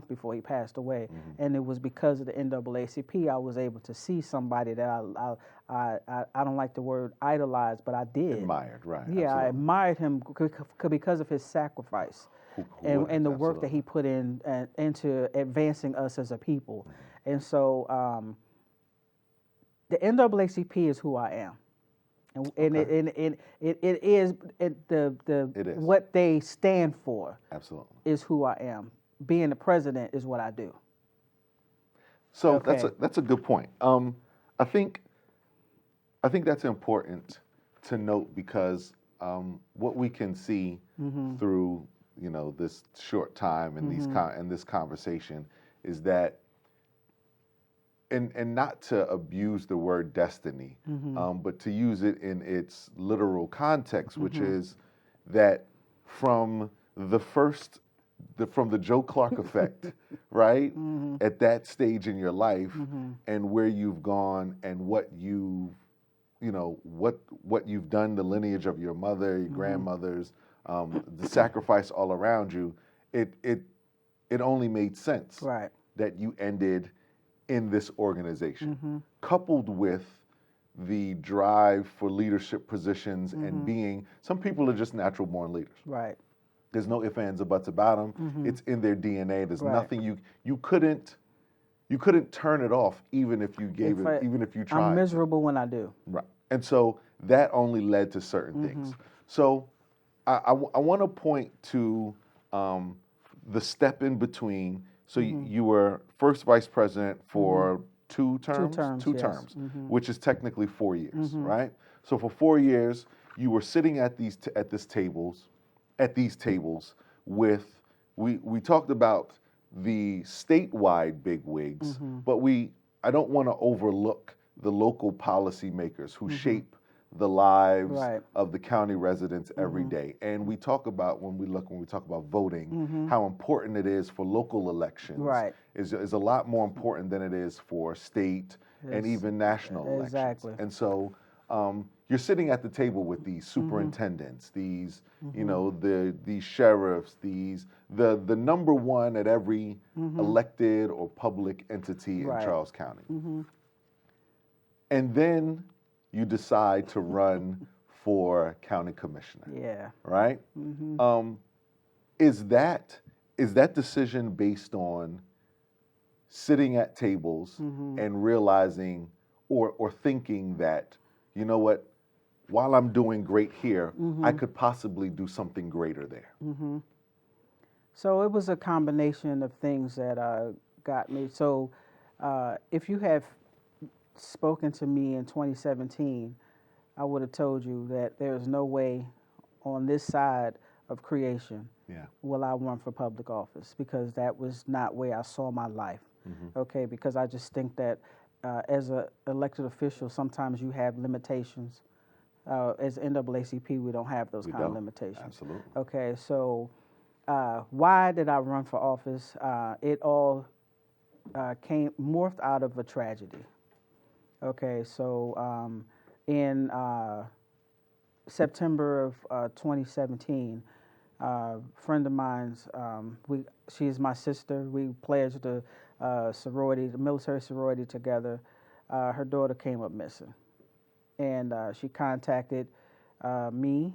before he passed away, and it was because of the NAACP I was able to see somebody that I don't like the word idolize, but I did.
Admired, right?
Yeah, absolutely. I admired him because of his sacrifice and the work that he put into advancing us as a people, and so the NAACP is who I am. And it is what they stand for. Absolutely, is who I am. Being the president is what I do.
So that's a good point. I think that's important to note because what we can see through this short time and this conversation is that. And not to abuse the word destiny, but to use it in its literal context, which is that from the Joe Clark effect, right? At that stage in your life, and where you've gone and what you've done, the lineage of your mother, your grandmothers, the sacrifice all around you, it only made sense that you ended in this organization, coupled with the drive for leadership positions and being, some people are just natural born leaders. Right. There's no ifs, ands, or buts about them. It's in their DNA. There's nothing you couldn't turn it off even if you even if you tried.
I'm miserable when I do.
Right. And so that only led to certain things. So I want to point to the step in between. So you were first vice president for two terms, which is technically 4 years, right? So for 4 years, you were sitting at these tables with, we talked about the statewide bigwigs, but I don't want to overlook the local policymakers who shape the lives of the county residents every day. And we talk about, when we talk about voting, how important it is for local elections is a lot more important than it is for state and even national elections. And so you're sitting at the table with these superintendents, these, you know, these sheriffs, the number one at every elected or public entity in Charles County. And then you decide to run for county commissioner.
Yeah.
Right? Is that decision based on sitting at tables and realizing or thinking that, you know what, while I'm doing great here, I could possibly do something greater there?
So it was a combination of things that got me. So if you have spoken to me in 2017, I would have told you that there's no way on this side of creation will I run for public office, because that was not where I saw my life. Okay, because I just think that as an elected official, sometimes you have limitations. As NAACP, we don't have those kind of limitations.
Absolutely.
Okay, so why did I run for office? It all morphed out of a tragedy. Okay, so in September of 2017, a friend of mine's, she's my sister. We pledged the sorority, the military sorority together. Her daughter came up missing, and she contacted me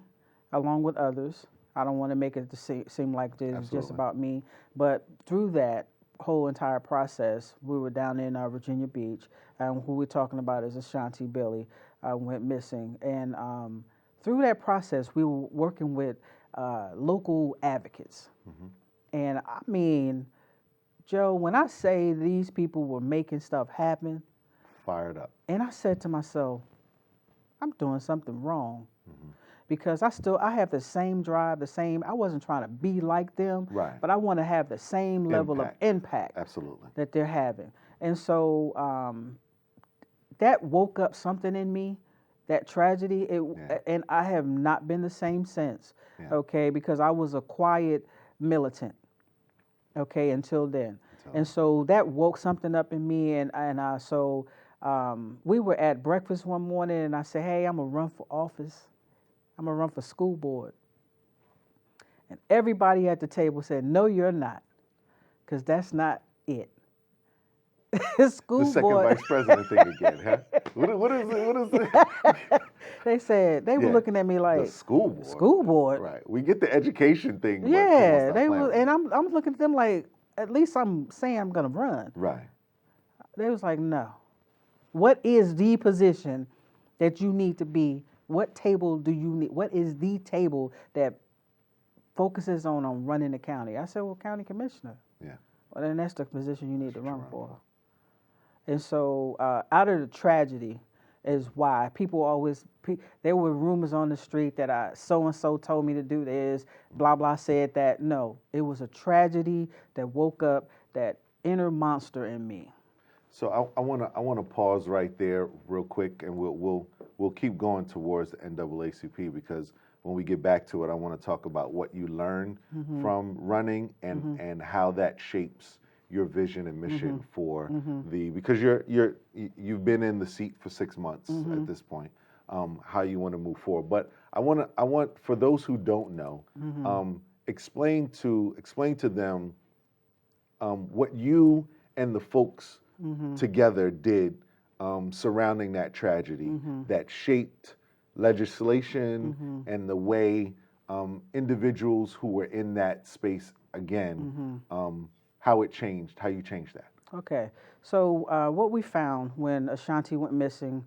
along with others. I don't want to make it seem like it's just about me, but through that whole entire process, we were down in Virginia Beach, and who we're talking about is Ashanti Billy, went missing. And through that process, we were working with local advocates. And I mean, Joe, when I say these people were making stuff happen,
fired up.
And I said to myself, I'm doing something wrong. Because I have the same drive, I wasn't trying to be like them, but I want to have the same level of impact that they're having. And so that woke up something in me, that tragedy, and I have not been the same since, okay, because I was a quiet militant, okay, until then. And so that woke something up in me, and so we were at breakfast one morning, and I said, hey, I'm going to run for office. I'm going to run for school board. And everybody at the table said, no, you're not, because that's not it. School
the second
board.
vice president thing again, huh? What is it?
They said, they were looking at me like,
the school board.
School board?
Right. We get the education thing.
Yeah, they were, and I'm looking at them like, at least I'm saying I'm going to run.
Right.
They was like, no. What is the position that you need to be? What table do you need? What is the table that focuses on running the county? I said, well, county commissioner.
Yeah.
Well, then that's the position you need to run for. And so out of the tragedy is why people always, there were rumors on the street that so-and-so told me to do this, blah, blah, said that. No, it was a tragedy that woke up that inner monster in me.
So I want to pause right there real quick, and we'll keep going towards the NAACP, because when we get back to it, I want to talk about what you learned from running and how that shapes your vision and mission for because you've been in the seat for 6 months at this point, how you want to move forward. But I want for those who don't know, explain to them what you and the folks together did surrounding that tragedy that shaped legislation and the way individuals who were in that space again, how you changed that.
Okay, so what we found when Ashanti went missing,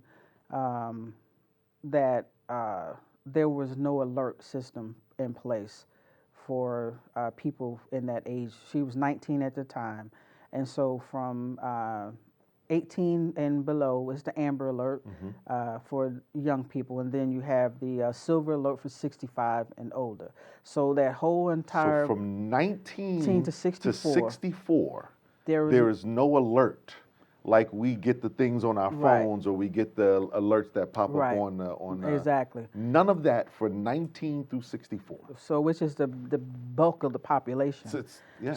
that there was no alert system in place for people in that age. She was 19 at the time. And so from 18 and below is the amber alert for young people, and then you have the silver alert for 65 and older. So that whole entire
So from 19
to 64,
64
there
is no alert like we get the things on our
Right.
phones or we get the alerts that pop
Right.
up on
exactly.
none of that for 19 through 64.
So which is the bulk of the population.
So it's, yeah.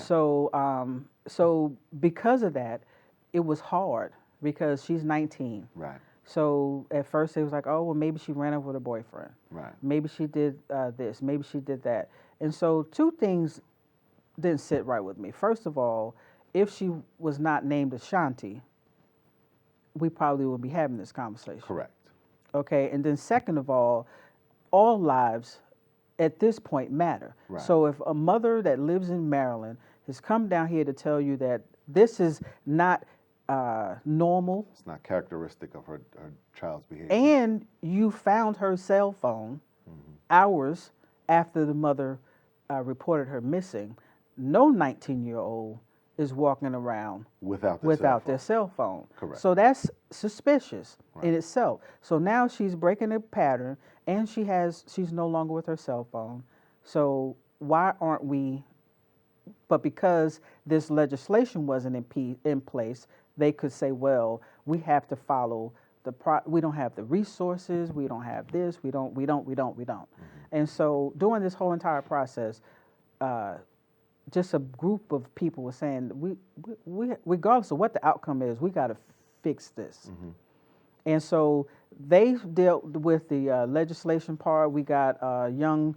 So because of that, it was hard because she's 19.
Right.
So at first it was like, oh, well, maybe she ran off with her boyfriend.
Right.
Maybe she did this. Maybe she did that. And so two things didn't sit right with me. First of all, if she was not named Ashanti, we probably would be having this conversation.
Correct.
Okay. And then second of all lives at this point matter.
Right.
So if a mother that lives in Maryland has come down here to tell you that this is not normal.
It's not characteristic of her child's behavior.
And you found her cell phone hours after the mother reported her missing. No 19-year-old is walking around without their cell phone.
Correct.
So that's suspicious in itself. So now she's breaking a pattern, and she's no longer with her cell phone. So why aren't we? But because this legislation wasn't in place, they could say, well, we have to follow we don't have the resources, we don't have this, we don't. And so during this whole entire process, just a group of people were saying, we regardless of what the outcome is, we got to fix this. And so they dealt with the legislation part. We got a young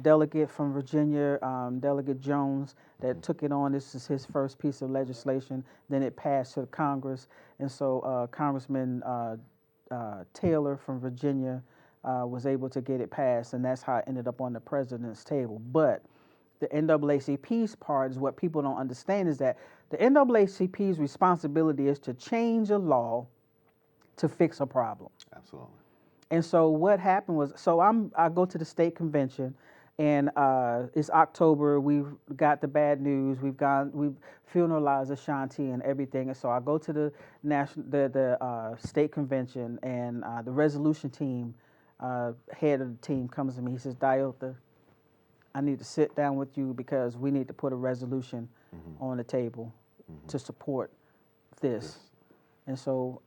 delegate from Virginia, Delegate Jones, that took it on. This is his first piece of legislation. Then it passed to Congress. And so Congressman Taylor from Virginia was able to get it passed, and that's how it ended up on the president's table. But the NAACP's part is what people don't understand, is that the NAACP's responsibility is to change a law to fix a problem.
Absolutely.
And so what happened was, I go to the state convention, and it's October. We've got the bad news. We've funeralized Ashanti and everything. And so I go to the state convention, and the resolution team, head of the team, comes to me. He says, Dyotha, I need to sit down with you because we need to put a resolution on the table to support this. And so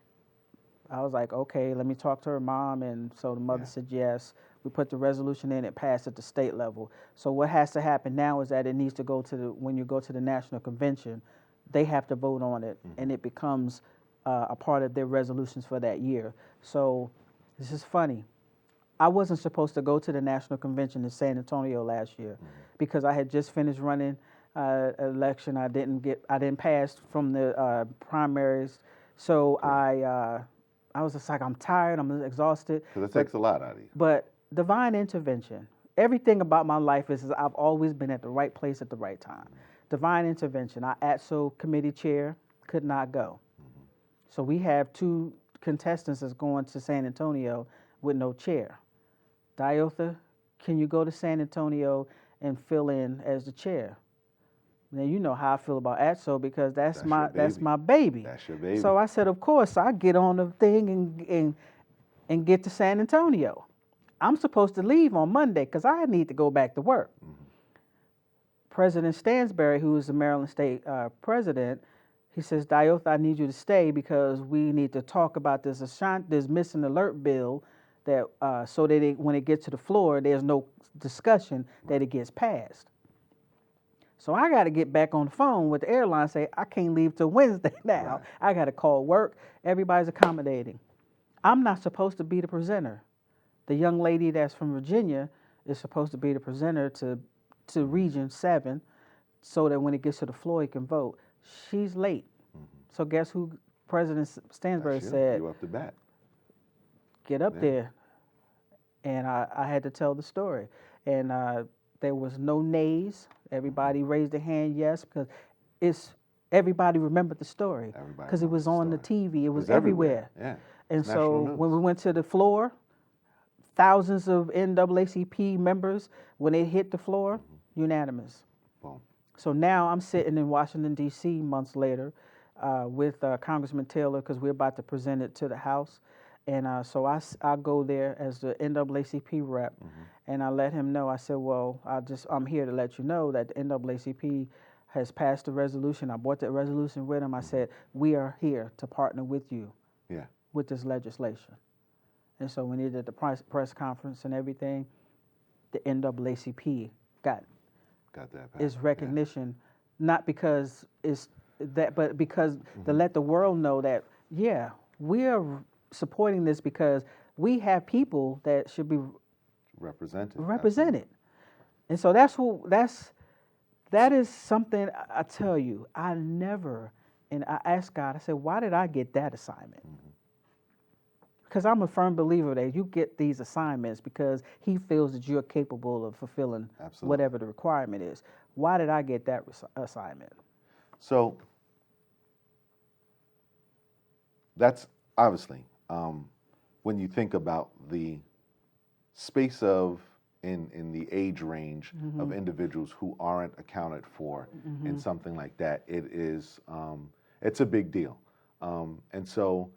I was like, okay, let me talk to her mom. And so the mother said yes. We put the resolution in, it passed at the state level. So what has to happen now is that it needs to go to when you go to the national convention, they have to vote on it, and it becomes a part of their resolutions for that year. So this is funny. I wasn't supposed to go to the national convention in San Antonio last year because I had just finished running election. I didn't pass from the primaries. So I was just like, I'm tired, I'm exhausted.
Because that takes a lot out of you.
But divine intervention, everything about my life is I've always been at the right place at the right time. Divine intervention. Our ATSO committee chair could not go. So we have two contestants that's going to San Antonio with no chair. Dyotha, can you go to San Antonio and fill in as the chair? Now, you know how I feel about ATSO because that's my baby.
That's your baby.
So I said, of course, I get on the thing and get to San Antonio. I'm supposed to leave on Monday because I need to go back to work. President Stansberry, who is the Maryland State president, he says, Dyotha, I need you to stay because we need to talk about this missing alert bill that so that when it gets to the floor, there's no discussion that it gets passed. So I got to get back on the phone with the airline and say, I can't leave till Wednesday now.
Right.
I got to call work. Everybody's accommodating. I'm not supposed to be the presenter. The young lady that's from Virginia is supposed to be the presenter to Region 7 so that when it gets to the floor, he can vote. She's late. So guess who President Stansberry said?
You up to bat.
Get up there. And I had to tell the story. And there was no nays. Everybody raised their hand yes because everybody remembered the story because it was on the TV. It was everywhere.
Yeah.
And so when we went to the floor, thousands of NAACP members, when it hit the floor, unanimous.
Boom.
So now I'm sitting in Washington, D.C. months later, with Congressman Taylor because we're about to present it to the House. And so I go there as the NAACP rep, and I let him know. I said, well, I'm here to let you know that the NAACP has passed a resolution. I brought that resolution with him. I said, we are here to partner with you with this legislation. And so when he did the press conference and everything, the NAACP got
that
its recognition, not because it's that, but because to let the world know that, we are supporting this because we have people that should be represented.
Absolutely.
And so that is something I tell you, and I asked God, I said, why did I get that assignment? Because I'm a firm believer that you get these assignments because he feels that you're capable of fulfilling whatever the requirement is. Why did I get that assignment?
So that's obviously, when you think about the space of in the age range of individuals who aren't accounted for in something like that, it's a big deal. And so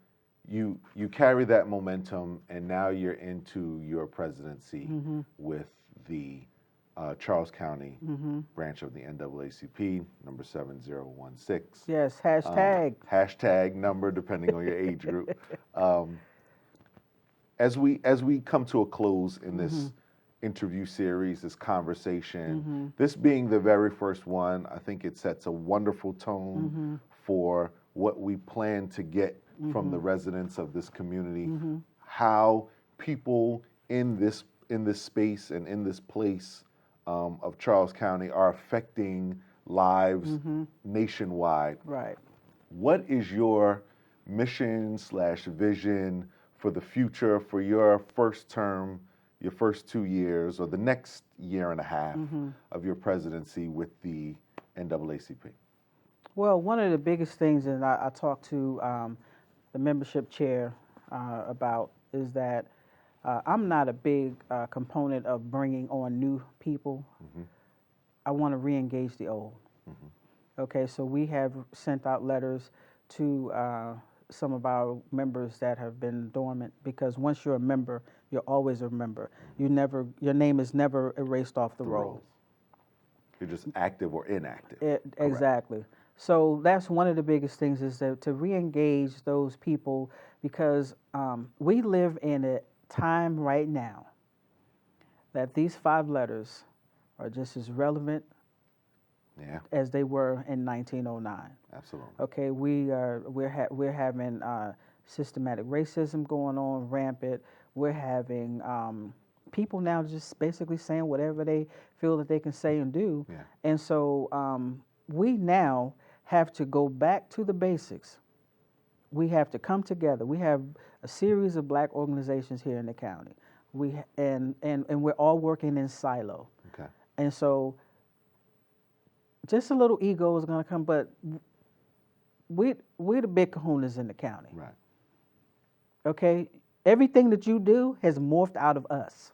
you carry that momentum, and now you're into your presidency with the Charles County branch of the NAACP, number 7016.
Yes, hashtag.
Hashtag number, depending on your age group. As we come to a close in this interview series, this conversation, this being the very first one, I think it sets a wonderful tone for what we plan to get from the residents of this community, how people in this space and in this place of Charles County are affecting lives nationwide.
Right.
What is your mission/vision for the future, for your first term, your first 2 years, or the next year and a half of your presidency with the NAACP?
Well, one of the biggest things that I talked to the membership chair about is that I'm not a big component of bringing on new people. I want to re-engage the old. Okay, so we have sent out letters to some of our members that have been dormant, because once you're a member, you're always a member. Your name is never erased off the roll.
You're just active or inactive.
Exactly. So that's one of the biggest things, is that to re-engage those people, because we live in a time right now that these 5 letters are just as relevant as they were in 1909.
Absolutely.
Okay, we're having systematic racism going on rampant. We're having people now just basically saying whatever they feel that they can say and do. And so we now have to go back to the basics. We have to come together. We have a series of black organizations here in the county. And we're all working in silo.
Okay.
And so just a little ego is going to come, but we're the big kahunas in the county.
Right.
Okay? Everything that you do has morphed out of us.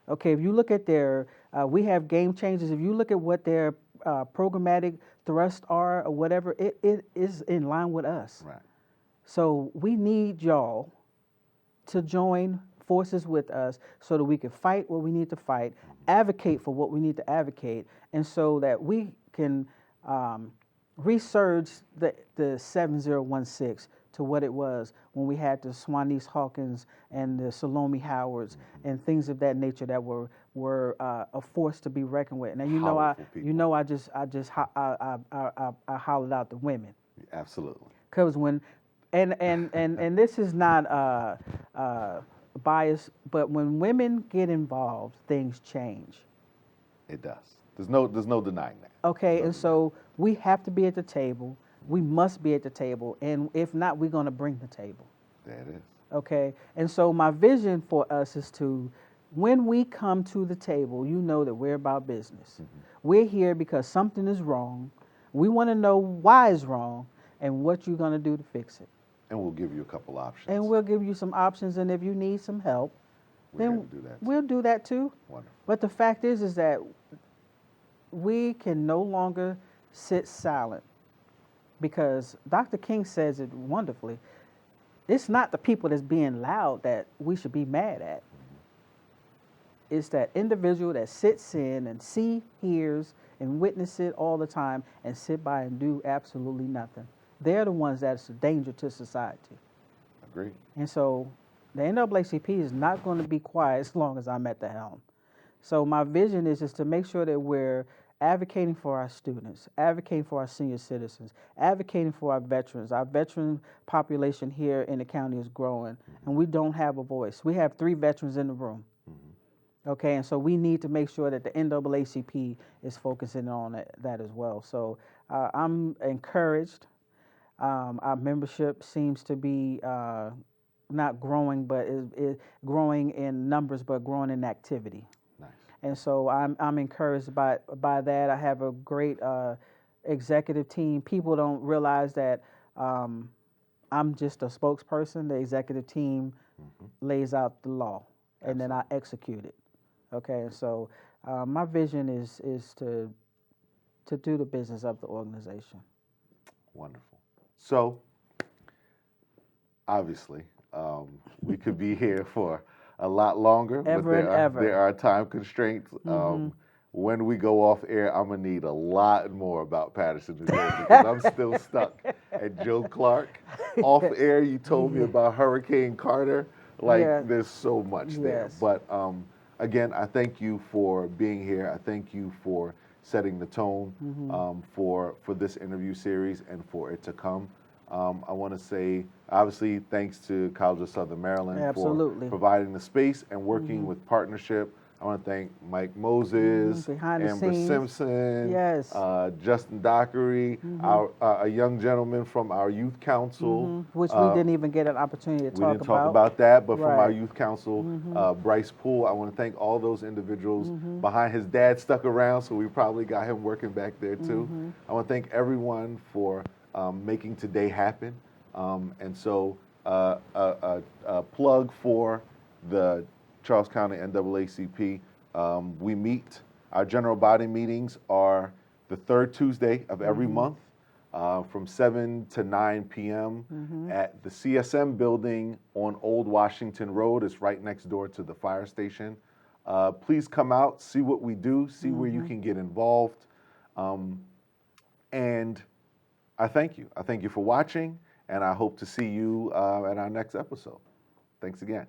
Okay, if you look at we have game changers. If you look at what their programmatic thrusts are or whatever, it is in line with us.
Right.
So we need y'all to join forces with us so that we can fight what we need to fight, advocate for what we need to advocate, and so that we can resurge the 7016 to what it was when we had the Swanese Hawkins and the Salome Howards and things of that nature that were a force to be reckoned with. Now I hollered out the women.
Absolutely.
Because when and this is not bias, but when women get involved, things change.
It does. There's no denying that.
Okay, and so we have to be at the table. We must be at the table, and if not, we're going to bring the table.
There it is.
Okay, and so my vision for us is to, when we come to the table, you know that we're about business. We're here because something is wrong. We want to know why it's wrong and what you're going to do to fix it.
And we'll give you a couple options.
And we'll give you some options, and if you need some help, then we'll do that too.
Wonderful.
But the fact is that we can no longer sit silent because Dr. King says it wonderfully. It's not the people that's being loud that we should be mad at. It's that individual that sits in and hears, and witness it all the time and sit by and do absolutely nothing. They're the ones that's a danger to society.
Agreed.
And so the NAACP is not going to be quiet as long as I'm at the helm. So my vision is just to make sure that we're advocating for our students, advocating for our senior citizens, advocating for our veterans. Our veteran population here in the county is growing, and we don't have a voice. We have 3 veterans in the room. Okay, and so we need to make sure that the NAACP is focusing on that as well. So I'm encouraged. Our membership seems to be not growing, but is growing in numbers, but growing in activity.
Nice.
And so I'm encouraged by that. I have a great executive team. People don't realize that I'm just a spokesperson. The executive team lays out the law, and then I execute it. Okay, and so my vision is to do the business of the organization.
Wonderful. So, obviously, we could be here for a lot longer, but there are time constraints. When we go off air, I'm gonna need a lot more about Patterson, New Jersey, because I'm still stuck at Joe Clark. Off air, you told me about Hurricane Carter. There's so much there. But again, I thank you for being here. I thank you for setting the tone for this interview series and for it to come. I want to say, obviously, thanks to College of Southern Maryland for providing the space and working with partnership. I want to thank Mike Moses, Amber Simpson, Justin Dockery, a young gentleman from our youth council.
Which we didn't even get an opportunity to talk about.
We didn't talk about that, but from our youth council, Bryce Poole. I want to thank all those individuals behind. His dad stuck around, so we probably got him working back there too. I want to thank everyone for making today happen. And so a plug for the Charles County NAACP. We meet, our general body meetings are the 3rd Tuesday of every month from 7 to 9 p.m. at the CSM building on Old Washington Road. It's right next door to the fire station. Please come out, see what we do, see where you can get involved. And I thank you. I thank you for watching, and I hope to see you at our next episode. Thanks again.